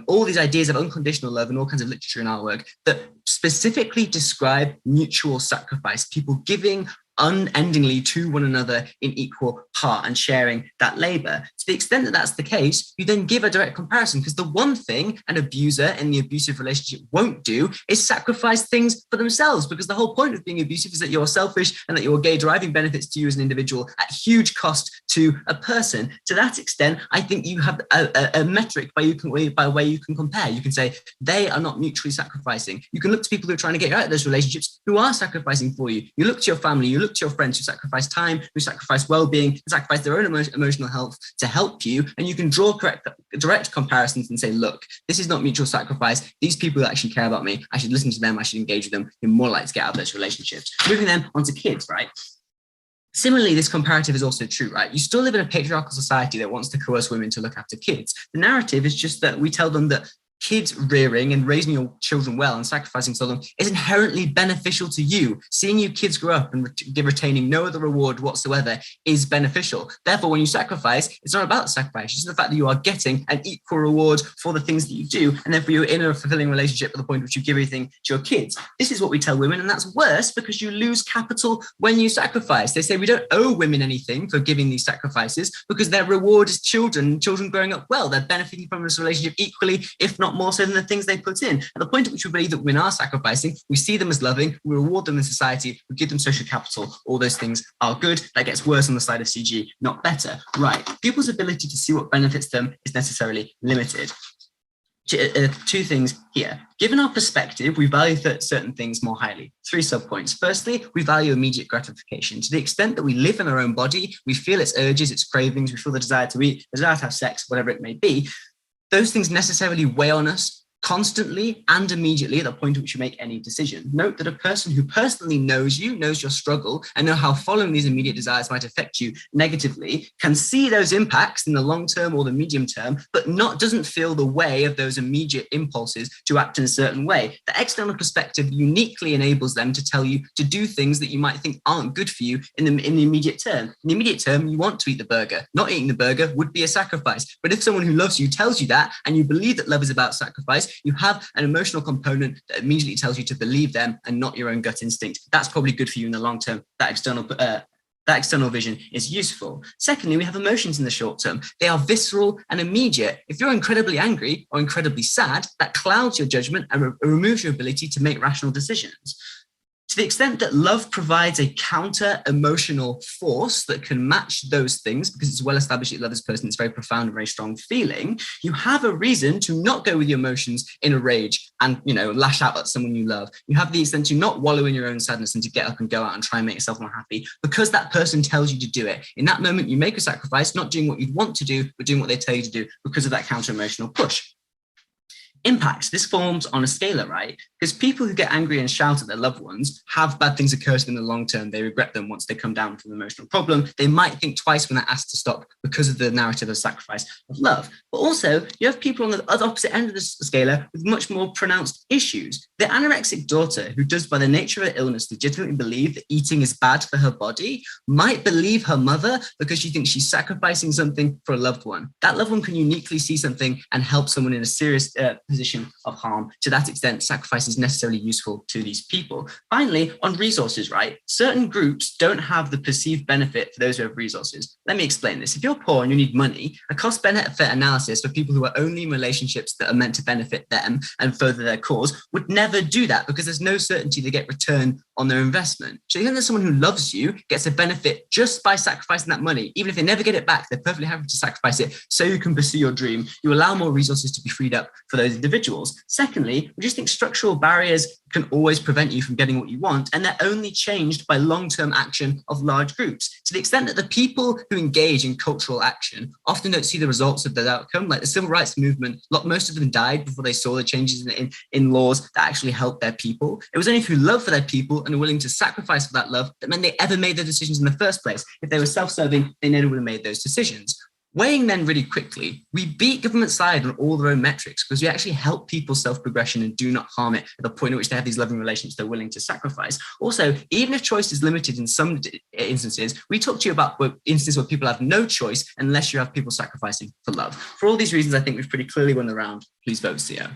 all these ideas of unconditional love and all kinds of literature and artwork that specifically describe mutual sacrifice, people giving unendingly to one another in equal part and sharing that labor. To the extent that that's the case, you then give a direct comparison, because the one thing an abuser in the abusive relationship won't do is sacrifice things for themselves, because the whole point of being abusive is that you're selfish and that you're deriving benefits to you as an individual at huge cost to a person. To that extent, I think you have a metric by where you can compare. You can say they are not mutually sacrificing. You can look to people who are trying to get you out of those relationships who are sacrificing for you. You look to your family, you look to your friends who sacrifice time, who sacrifice well-being, who sacrifice their own emotional health to help you, and you can draw direct comparisons and say, look, this is not mutual sacrifice. These people actually care about me. I should listen to them. I should engage with them. You're more likely to get out of those relationships. Moving then onto kids, right? Similarly, this comparative is also true, right? You still live in a patriarchal society that wants to coerce women to look after kids. The narrative is just that we tell them that kids rearing and raising your children well and sacrificing for them is inherently beneficial to you. Seeing you kids grow up and retaining no other reward whatsoever is beneficial. Therefore, when you sacrifice, it's not about the sacrifice. It's the fact that you are getting an equal reward for the things that you do. And therefore, you're in a fulfilling relationship at the point at which you give everything to your kids. This is what we tell women. And that's worse because you lose capital when you sacrifice. They say we don't owe women anything for giving these sacrifices because their reward is children growing up well. They're benefiting from this relationship equally, if not more so than the things they put in. At the point at which we believe that women are sacrificing, we see them as loving, we reward them in society, we give them social capital. All those things are good. That gets worse on the side of CG, not better. Right. People's ability to see what benefits them is necessarily limited. Two things here. Given our perspective, we value certain things more highly. 3 subpoints. Firstly, we value immediate gratification. To the extent that we live in our own body, we feel its urges, its cravings, we feel the desire to eat, the desire to have sex, whatever it may be. Those things necessarily weigh on us constantly and immediately at the point at which you make any decision. Note that a person who personally knows you, knows your struggle, and know how following these immediate desires might affect you negatively, can see those impacts in the long term or the medium term, but doesn't feel the way of those immediate impulses to act in a certain way. The external perspective uniquely enables them to tell you to do things that you might think aren't good for you in the immediate term. In the immediate term, you want to eat the burger. Not eating the burger would be a sacrifice. But if someone who loves you tells you that, and you believe that love is about sacrifice, you have an emotional component that immediately tells you to believe them and not your own gut instinct. That's probably good for you in the long term. That external vision is useful. Secondly, we have emotions in the short term. They are visceral and immediate. If you're incredibly angry or incredibly sad, that clouds your judgment and removes your ability to make rational decisions. To the extent that love provides a counter-emotional force that can match those things, because it's well established that you love this person, it's very profound and very strong feeling, you have a reason to not go with your emotions in a rage and, lash out at someone you love. You have the extent to not wallow in your own sadness and to get up and go out and try and make yourself more happy because that person tells you to do it. In that moment, you make a sacrifice, not doing what you'd want to do, but doing what they tell you to do because of that counter-emotional push. Impacts. This forms on a scalar, right? Because people who get angry and shout at their loved ones have bad things occur to them in the long term. They regret them once they come down from an emotional problem. They might think twice when they're asked to stop because of the narrative of sacrifice of love. But also, you have people on the opposite end of the scalar with much more pronounced issues. The anorexic daughter, who does by the nature of her illness legitimately believe that eating is bad for her body, might believe her mother because she thinks she's sacrificing something for a loved one. That loved one can uniquely see something and help someone in a serious position of harm. To that extent, sacrifice is necessarily useful to these people. Finally, on resources, right? Certain groups don't have the perceived benefit for those who have resources. Let me explain this. If you're poor and you need money, a cost-benefit analysis for people who are only in relationships that are meant to benefit them and further their cause would never do that because there's no certainty they get return on their investment. So even though someone who loves you gets a benefit just by sacrificing that money, even if they never get it back, they're perfectly happy to sacrifice it so you can pursue your dream. You allow more resources to be freed up for those individuals. Secondly, we just think structural barriers can always prevent you from getting what you want, and they're only changed by long-term action of large groups. To the extent that the people who engage in cultural action often don't see the results of that outcome, like the civil rights movement, most of them died before they saw the changes in laws that actually helped their people. It was only through love for their people and are willing to sacrifice for that love that meant they ever made their decisions in the first place. If they were self-serving, they never would have made those decisions. Weighing then really quickly, we beat government side on all their own metrics because we actually help people self-progression and do not harm it at the point at which they have these loving relationships they're willing to sacrifice. Also, even if choice is limited in some instances, we talk to you about instances where people have no choice unless you have people sacrificing for love. For all these reasons, I think we've pretty clearly won the round. Please vote CO.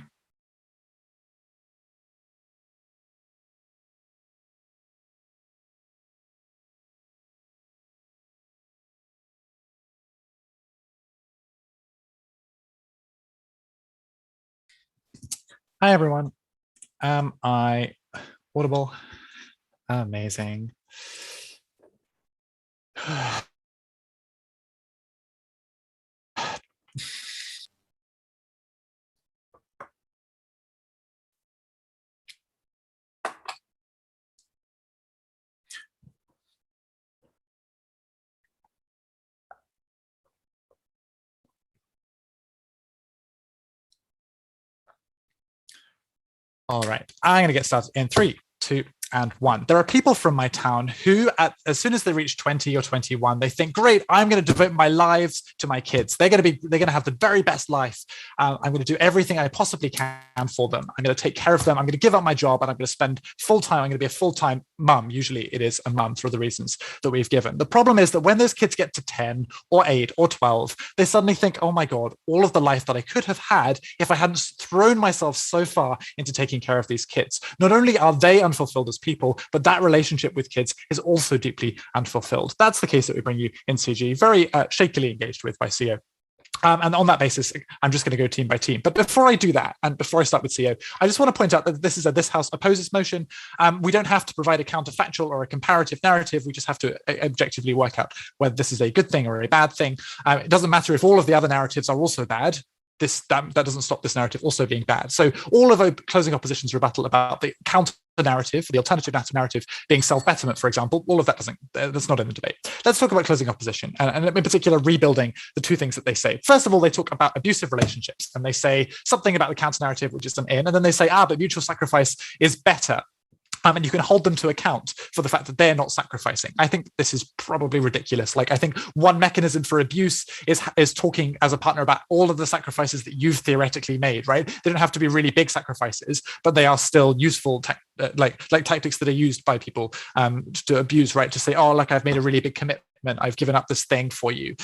Hi, everyone. Am I audible? Amazing. All right, I'm going to get started in 3, 2, and 1. There are people from my town who, as soon as they reach 20 or 21, they think, great, I'm going to devote my lives to my kids. They're going to have the very best life. I'm going to do everything I possibly can for them. I'm going to take care of them. I'm going to give up my job and I'm going to spend full time. I'm going to be a full-time mum. Usually it is a mum for the reasons that we've given. The problem is that when those kids get to 10 or 8 or 12, they suddenly think, oh my God, all of the life that I could have had if I hadn't thrown myself so far into taking care of these kids. Not only are they unfulfilled as people, but that relationship with kids is also deeply unfulfilled. That's the case that we bring you in CG, very shakily engaged with by CO. And on that basis, I'm just going to go team by team. But before I do that, and before I start with CO, I just want to point out that this is a this house opposes motion. We don't have to provide a counterfactual or a comparative narrative. We just have to objectively work out whether this is a good thing or a bad thing. It doesn't matter if all of the other narratives are also bad. That doesn't stop this narrative also being bad. So all of closing opposition's rebuttal about the counter narrative, the alternative narrative being self-betterment, for example, all of that's not in the debate. Let's talk about closing opposition, and in particular, rebuilding the two things that they say. First of all, they talk about abusive relationships, and they say something about the counter narrative, which is an in, and then they say, but mutual sacrifice is better. And you can hold them to account for the fact that they're not sacrificing. I think this is probably ridiculous. Like, I think one mechanism for abuse is talking as a partner about all of the sacrifices that you've theoretically made, right? They don't have to be really big sacrifices, but they are still useful, like tactics that are used by people to abuse, right? To say, oh, like, I've made a really big commitment. I've given up this thing for you.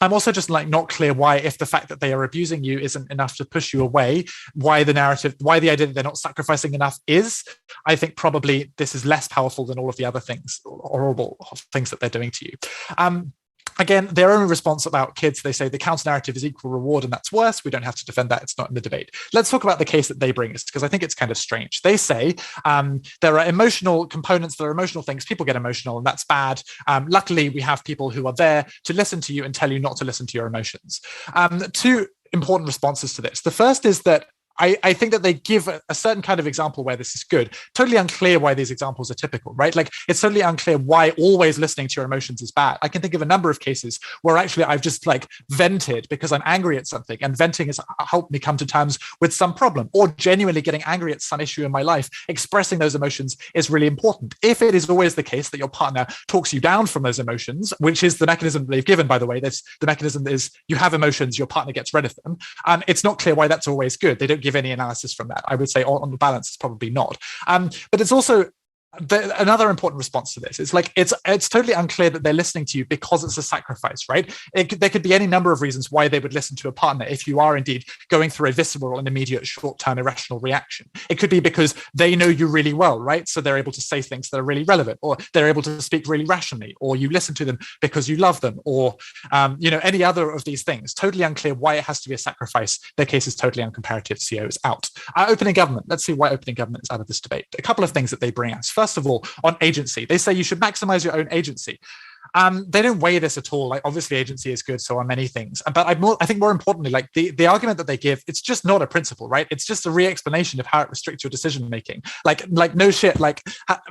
I'm also just not clear why, if the fact that they are abusing you isn't enough to push you away, why the idea that they're not sacrificing enough is. I think probably this is less powerful than all of the other things, horrible things that they're doing to you. Again, their own response about kids, they say the counter narrative is equal reward and that's worse. We don't have to defend that. It's not in the debate. Let's talk about the case that they bring us, because I think it's kind of strange. They say there are emotional components, there are emotional things. People get emotional and that's bad. Luckily, we have people who are there to listen to you and tell you not to listen to your emotions. Two important responses to this. The first is that I think that they give a certain kind of example where this is good. Totally unclear why these examples are typical, right? Like, it's totally unclear why always listening to your emotions is bad. I can think of a number of cases where actually I've just vented because I'm angry at something, and venting has helped me come to terms with some problem, or genuinely getting angry at some issue in my life. Expressing those emotions is really important. If it is always the case that your partner talks you down from those emotions, which is the mechanism that they've given, by the way, the mechanism is you have emotions, your partner gets rid of them. It's not clear why that's always good. They don't give any analysis from that. I would say on the balance, it's probably not. But it's also another important response to this is it's totally unclear that they're listening to you because it's a sacrifice, right? There could be any number of reasons why they would listen to a partner if you are indeed going through a visceral and immediate short-term irrational reaction. It could be because they know you really well, right? So they're able to say things that are really relevant, or they're able to speak really rationally, or you listen to them because you love them, or any other of these things. Totally unclear why it has to be a sacrifice. Their case is totally uncomparative. CO is out. Opening government. Let's see why opening government is out of this debate. A couple of things that they bring us. First of all, on agency, they say you should maximize your own agency. They don't weigh this at all. Like, obviously agency is good, so are many things. But I think more importantly, the argument that they give, it's just not a principle, right? It's just a re-explanation of how it restricts your decision making. Like no shit,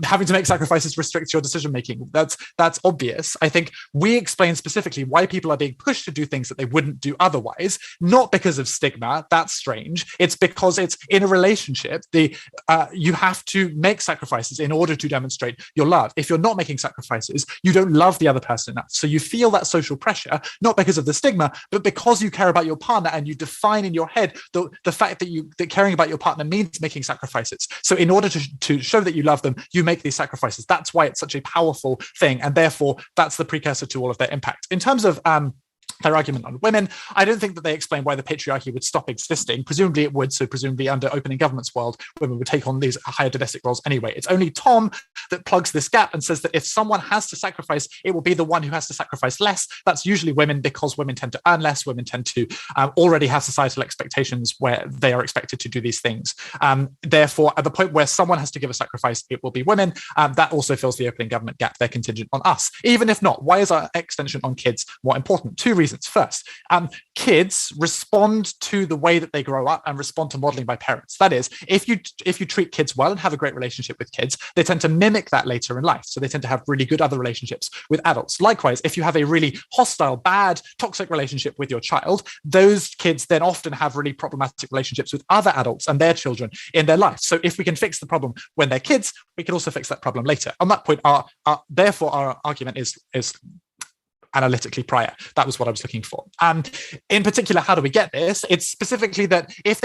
having to make sacrifices restricts your decision making. That's obvious. I think we explain specifically why people are being pushed to do things that they wouldn't do otherwise, not because of stigma. That's strange. It's because it's in a relationship. You have to make sacrifices in order to demonstrate your love. If you're not making sacrifices, you don't love the other person enough. So you feel that social pressure, not because of the stigma, but because you care about your partner, and you define in your head the fact that caring about your partner means making sacrifices. So in order to show that you love them, you make these sacrifices. That's why it's such a powerful thing. And therefore, that's the precursor to all of their impact. In terms of their argument on women. I don't think that they explain why the patriarchy would stop existing. Presumably it would, so presumably under opening government's world, women would take on these higher domestic roles anyway. It's only Tom that plugs this gap and says that if someone has to sacrifice, it will be the one who has to sacrifice less. That's usually women, because women tend to earn less. Women tend to already have societal expectations where they are expected to do these things. Therefore, at the point where someone has to give a sacrifice, it will be women. That also fills the opening government gap. They're contingent on us. Even if not, why is our extension on kids more important? Two reasons. First, kids respond to the way that they grow up and respond to modeling by parents. That is, if you treat kids well and have a great relationship with kids, they tend to mimic that later in life. So they tend to have really good other relationships with adults. Likewise, if you have a really hostile, bad, toxic relationship with your child, those kids then often have really problematic relationships with other adults and their children in their life. So if we can fix the problem when they're kids, we can also fix that problem later. On that point, therefore, our argument is analytically prior. That was what I was looking for. And in particular, how do we get this? It's specifically that if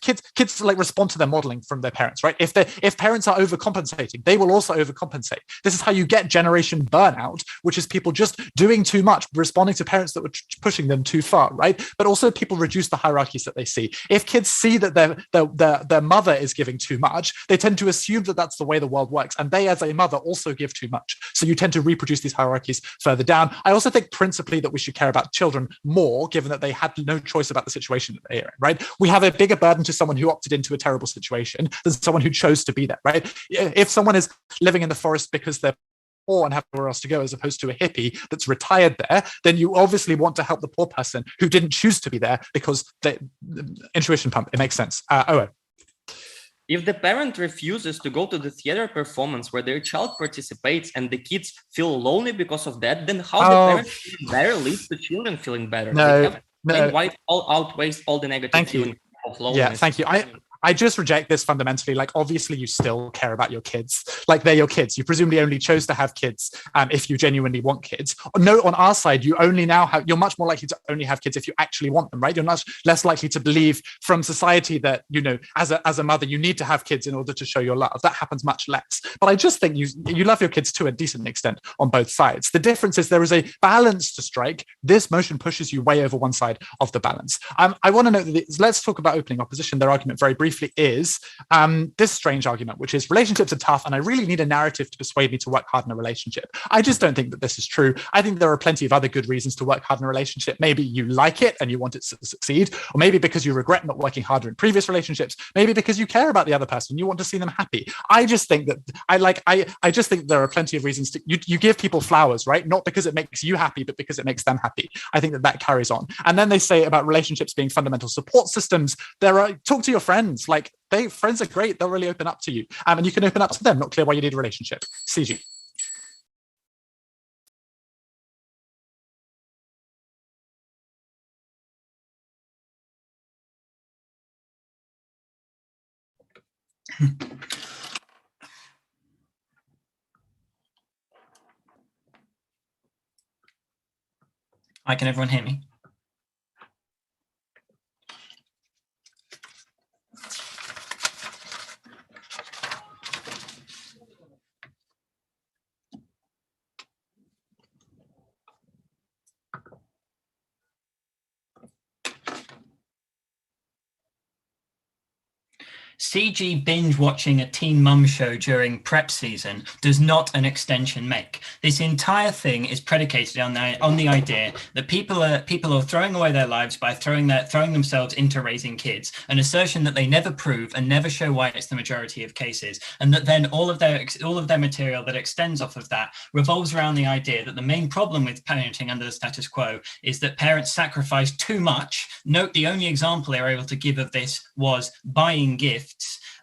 kids like respond to their modeling from their parents, right? If parents are overcompensating, they will also overcompensate. This is how you get generation burnout, which is people just doing too much, responding to parents that were pushing them too far, right? But also people reduce the hierarchies that they see. If kids see that their mother is giving too much, they tend to assume that that's the way the world works. And they, as a mother, also give too much. So you tend to reproduce these hierarchies further down. I also think principally that we should care about children more, given that they had no choice about the situation that they're in, right? We have a bigger burden to someone who opted into a terrible situation than someone who chose to be there, right? If someone is living in the forest because they're poor and have nowhere else to go, as opposed to a hippie that's retired there, then you obviously want to help the poor person who didn't choose to be there because the intuition pump, it makes sense. Owen. If the parent refuses to go to the theater performance where their child participates and the kids feel lonely because of that, then how the parents feeling better leads to children feeling better? No. Why it all outweighs all the negative feeling of loneliness? Yeah, thank you. I just reject this fundamentally. Like, obviously, you still care about your kids. Like, they're your kids. You presumably only chose to have kids if you genuinely want kids. No, on our side, you're much more likely to only have kids if you actually want them, right? You're much less likely to believe from society that, as a mother, you need to have kids in order to show your love. That happens much less. But I just think you love your kids to a decent extent on both sides. The difference is there is a balance to strike. This motion pushes you way over one side of the balance. I want to note that let's talk about opening opposition. Their argument very briefly is this strange argument, which is relationships are tough and I really need a narrative to persuade me to work hard in a relationship. I just don't think that this is true. I think there are plenty of other good reasons to work hard in a relationship. Maybe you like it and you want it to succeed, or maybe because you regret not working harder in previous relationships, maybe because you care about the other person, you want to see them happy. I just think that I just think there are plenty of reasons to you give people flowers, right? Not because it makes you happy, but because it makes them happy. I think that carries on. And then they say about relationships being fundamental support systems. Talk to your friends. Like, friends are great. They'll really open up to you. And you can open up to them. Not clear why you need a relationship. CG. Hi, can everyone hear me? CG binge watching a teen mum show during prep season does not an extension make. This entire thing is predicated on the idea that people are throwing away their lives by throwing themselves into raising kids, an assertion that they never prove and never show why it's the majority of cases, and that then all of their material that extends off of that revolves around the idea that the main problem with parenting under the status quo is that parents sacrifice too much. Note the only example they were able to give of this was buying gifts,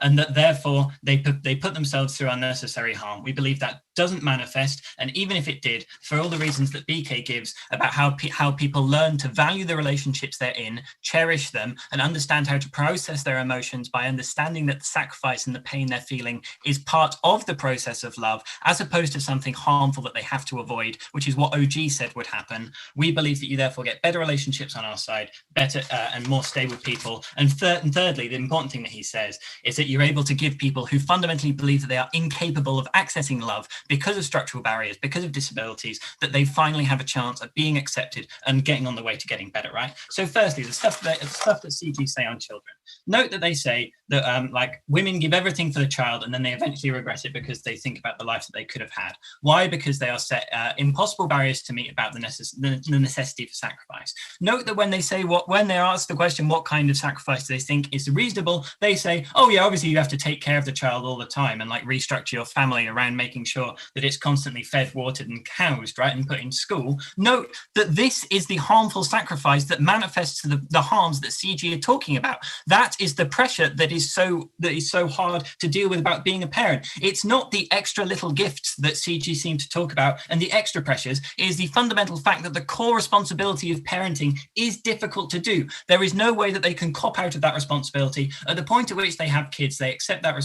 and that therefore they put themselves through unnecessary harm. We believe that doesn't manifest, and even if it did, for all the reasons that BK gives about how people learn to value the relationships they're in, cherish them, and understand how to process their emotions by understanding that the sacrifice and the pain they're feeling is part of the process of love, as opposed to something harmful that they have to avoid, which is what OG said would happen. We believe that you therefore get better relationships on our side, better and more stable people. And thirdly, the important thing that he says is that you're able to give people who fundamentally believe that they are incapable of accessing love because of structural barriers, because of disabilities, that they finally have a chance at being accepted and getting on the way to getting better, right? So firstly, the stuff that CG say on children. Note that they say that like women give everything for the child and then they eventually regret it because they think about the life that they could have had. Why? Because they are set impossible barriers to meet about the necessity for sacrifice. Note that when they say when they're asked the question, what kind of sacrifice do they think is reasonable, they say, oh yeah, obviously you have to take care of the child all the time and like restructure your family around making sure that it's constantly fed, watered and housed, right, and put in school. Note that this is the harmful sacrifice that manifests the harms that CG are talking about. That is the pressure that is so hard to deal with about being a parent. It's not the extra little gifts that CG seem to talk about and the extra pressures. It is the fundamental fact that the core responsibility of parenting is difficult to do. There is no way that they can cop out of that responsibility. At the point at which they have kids, they accept that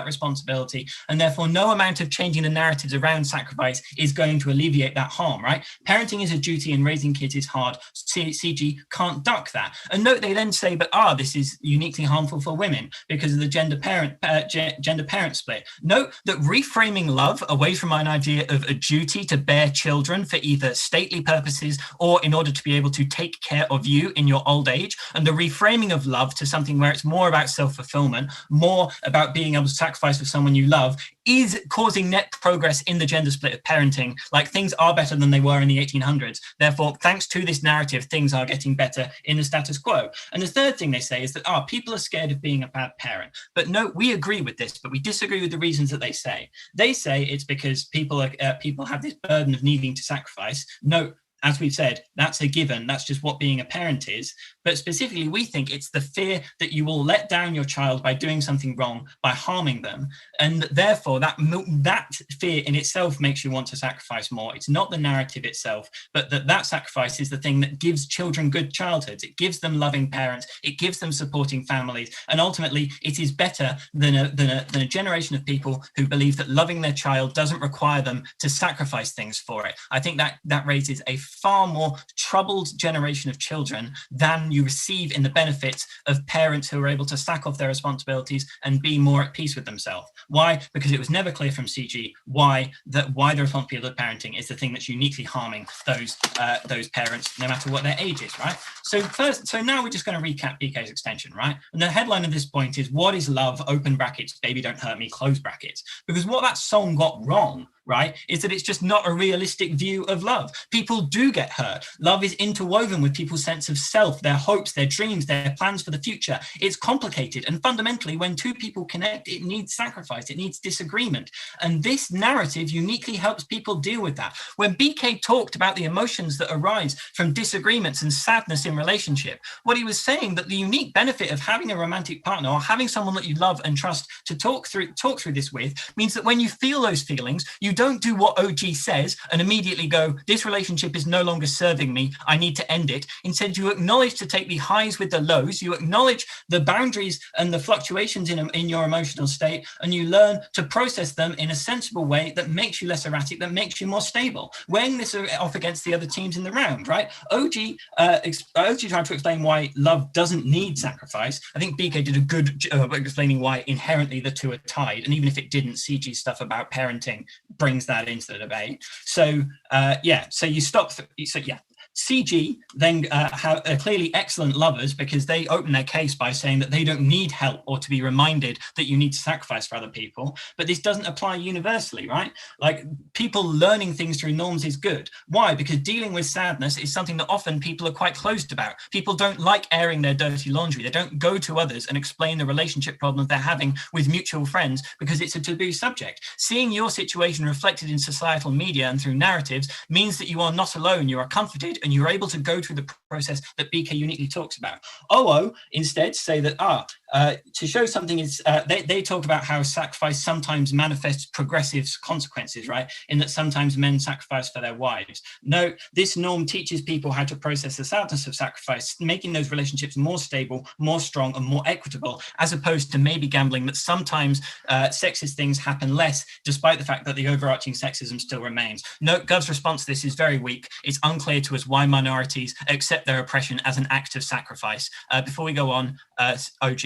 responsibility, and therefore no amount of changing the narratives around sacrifice is going to alleviate that harm, right? Parenting is a duty and raising kids is hard. CG can't duck that. And note they then say, but this is uniquely harmful for women because of the gender parent split. Note that reframing love away from an idea of a duty to bear children for either stately purposes or in order to be able to take care of you in your old age, and the reframing of love to something where it's more about self-fulfillment, more about being able to sacrifice for someone you love, is causing net progress in the gender split of parenting. Like, things are better than they were in the 1800s. Therefore, thanks to this narrative, things are getting better in the status quo. And the third thing they say is that, people are scared of being a bad parent. But no, we agree with this, but we disagree with the reasons that they say. They say it's because people have this burden of needing to sacrifice. No, as we've said, that's a given. That's just what being a parent is. But specifically, we think it's the fear that you will let down your child by doing something wrong, by harming them. And therefore, that fear in itself makes you want to sacrifice more. It's not the narrative itself, but that sacrifice is the thing that gives children good childhoods. It gives them loving parents. It gives them supporting families. And ultimately, it is better than a generation of people who believe that loving their child doesn't require them to sacrifice things for it. I think that raises a far more troubled generation of children than you receive in the benefits of parents who are able to sack off their responsibilities and be more at peace with themselves. Why? Because it was never clear from CG why the responsibility of parenting is the thing that's uniquely harming those parents, no matter what their age is, right? So now we're just going to recap BK's extension, right? And the headline of this point is, what is love, open brackets, baby don't hurt me, close brackets. Because what that song got wrong, right, is that it's just not a realistic view of love. People do get hurt. Love is interwoven with people's sense of self, their hopes, their dreams, their plans for the future. It's complicated. And fundamentally, when two people connect, it needs sacrifice, it needs disagreement. And this narrative uniquely helps people deal with that. When BK talked about the emotions that arise from disagreements and sadness in relationship, what he was saying that the unique benefit of having a romantic partner or having someone that you love and trust to talk through this with means that when you feel those feelings, you don't do what OG says and immediately go, this relationship is no longer serving me, I need to end it. Instead, you acknowledge to take the highs with the lows, you acknowledge the boundaries and the fluctuations in your emotional state, and you learn to process them in a sensible way that makes you less erratic, that makes you more stable. Weighing this off against the other teams in the round, right? OG tried to explain why love doesn't need sacrifice. I think BK did a good job explaining why inherently the two are tied, and even if it didn't, CG stuff about parenting brings that into the debate. So CG then are clearly excellent lovers because they open their case by saying that they don't need help or to be reminded that you need to sacrifice for other people. But this doesn't apply universally, right? Like, people learning things through norms is good. Why? Because dealing with sadness is something that often people are quite closed about. People don't like airing their dirty laundry. They don't go to others and explain the relationship problems they're having with mutual friends because it's a taboo subject. Seeing your situation reflected in societal media and through narratives means that you are not alone. You are comforted and you're able to go through the process that BK uniquely talks about. OO instead say that to show something is they talk about how sacrifice sometimes manifests progressive consequences, right? In that sometimes men sacrifice for their wives. No, this norm teaches people how to process the sadness of sacrifice, making those relationships more stable, more strong, and more equitable, as opposed to maybe gambling that sometimes sexist things happen less, despite the fact that the overarching sexism still remains. No, Gov's response to this is very weak. It's unclear to us why minorities accept their oppression as an act of sacrifice. Before we go on, OG.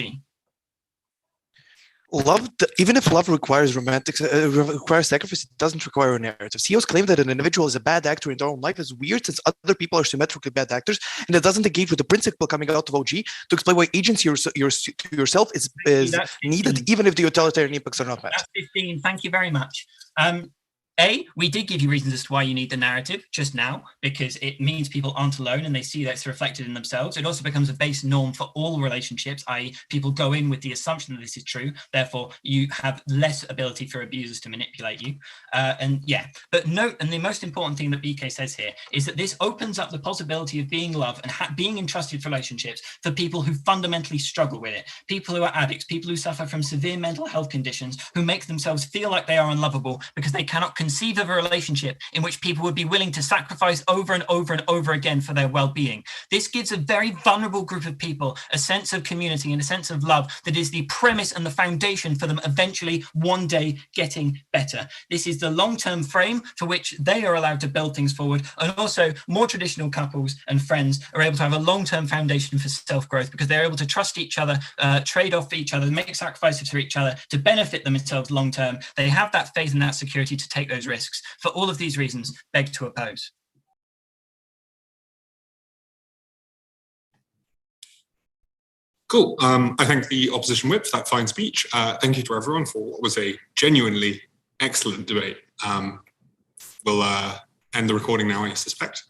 love, even if love requires requires sacrifice, it doesn't require a narrative. CEOs claim that an individual is a bad actor in their own life is weird, since other people are symmetrically bad actors, and it doesn't engage with the principle coming out of OG to explain why agency yourself is needed, even if the utilitarian impacts are not met. That's 15. Thank you very much. We did give you reasons as to why you need the narrative just now, because it means people aren't alone and they see that's reflected in themselves. It also becomes a base norm for all relationships, i.e. people go in with the assumption that this is true. Therefore, you have less ability for abusers to manipulate you. But note, and the most important thing that BK says here is that this opens up the possibility of being loved and being entrusted for relationships for people who fundamentally struggle with it. People who are addicts, people who suffer from severe mental health conditions, who make themselves feel like they are unlovable because they cannot conceive of a relationship in which people would be willing to sacrifice over and over and over again for their well-being. This gives a very vulnerable group of people a sense of community and a sense of love that is the premise and the foundation for them eventually one day getting better. This is the long-term frame for which they are allowed to build things forward, and also more traditional couples and friends are able to have a long-term foundation for self-growth because they're able to trust each other, trade off each other, make sacrifices for each other to benefit themselves long-term. They have that faith and that security to take those risks. For all of these reasons, beg to oppose. Cool. I thank the opposition whip for that fine speech. Thank you to everyone for what was a genuinely excellent debate. We'll end the recording now, I suspect.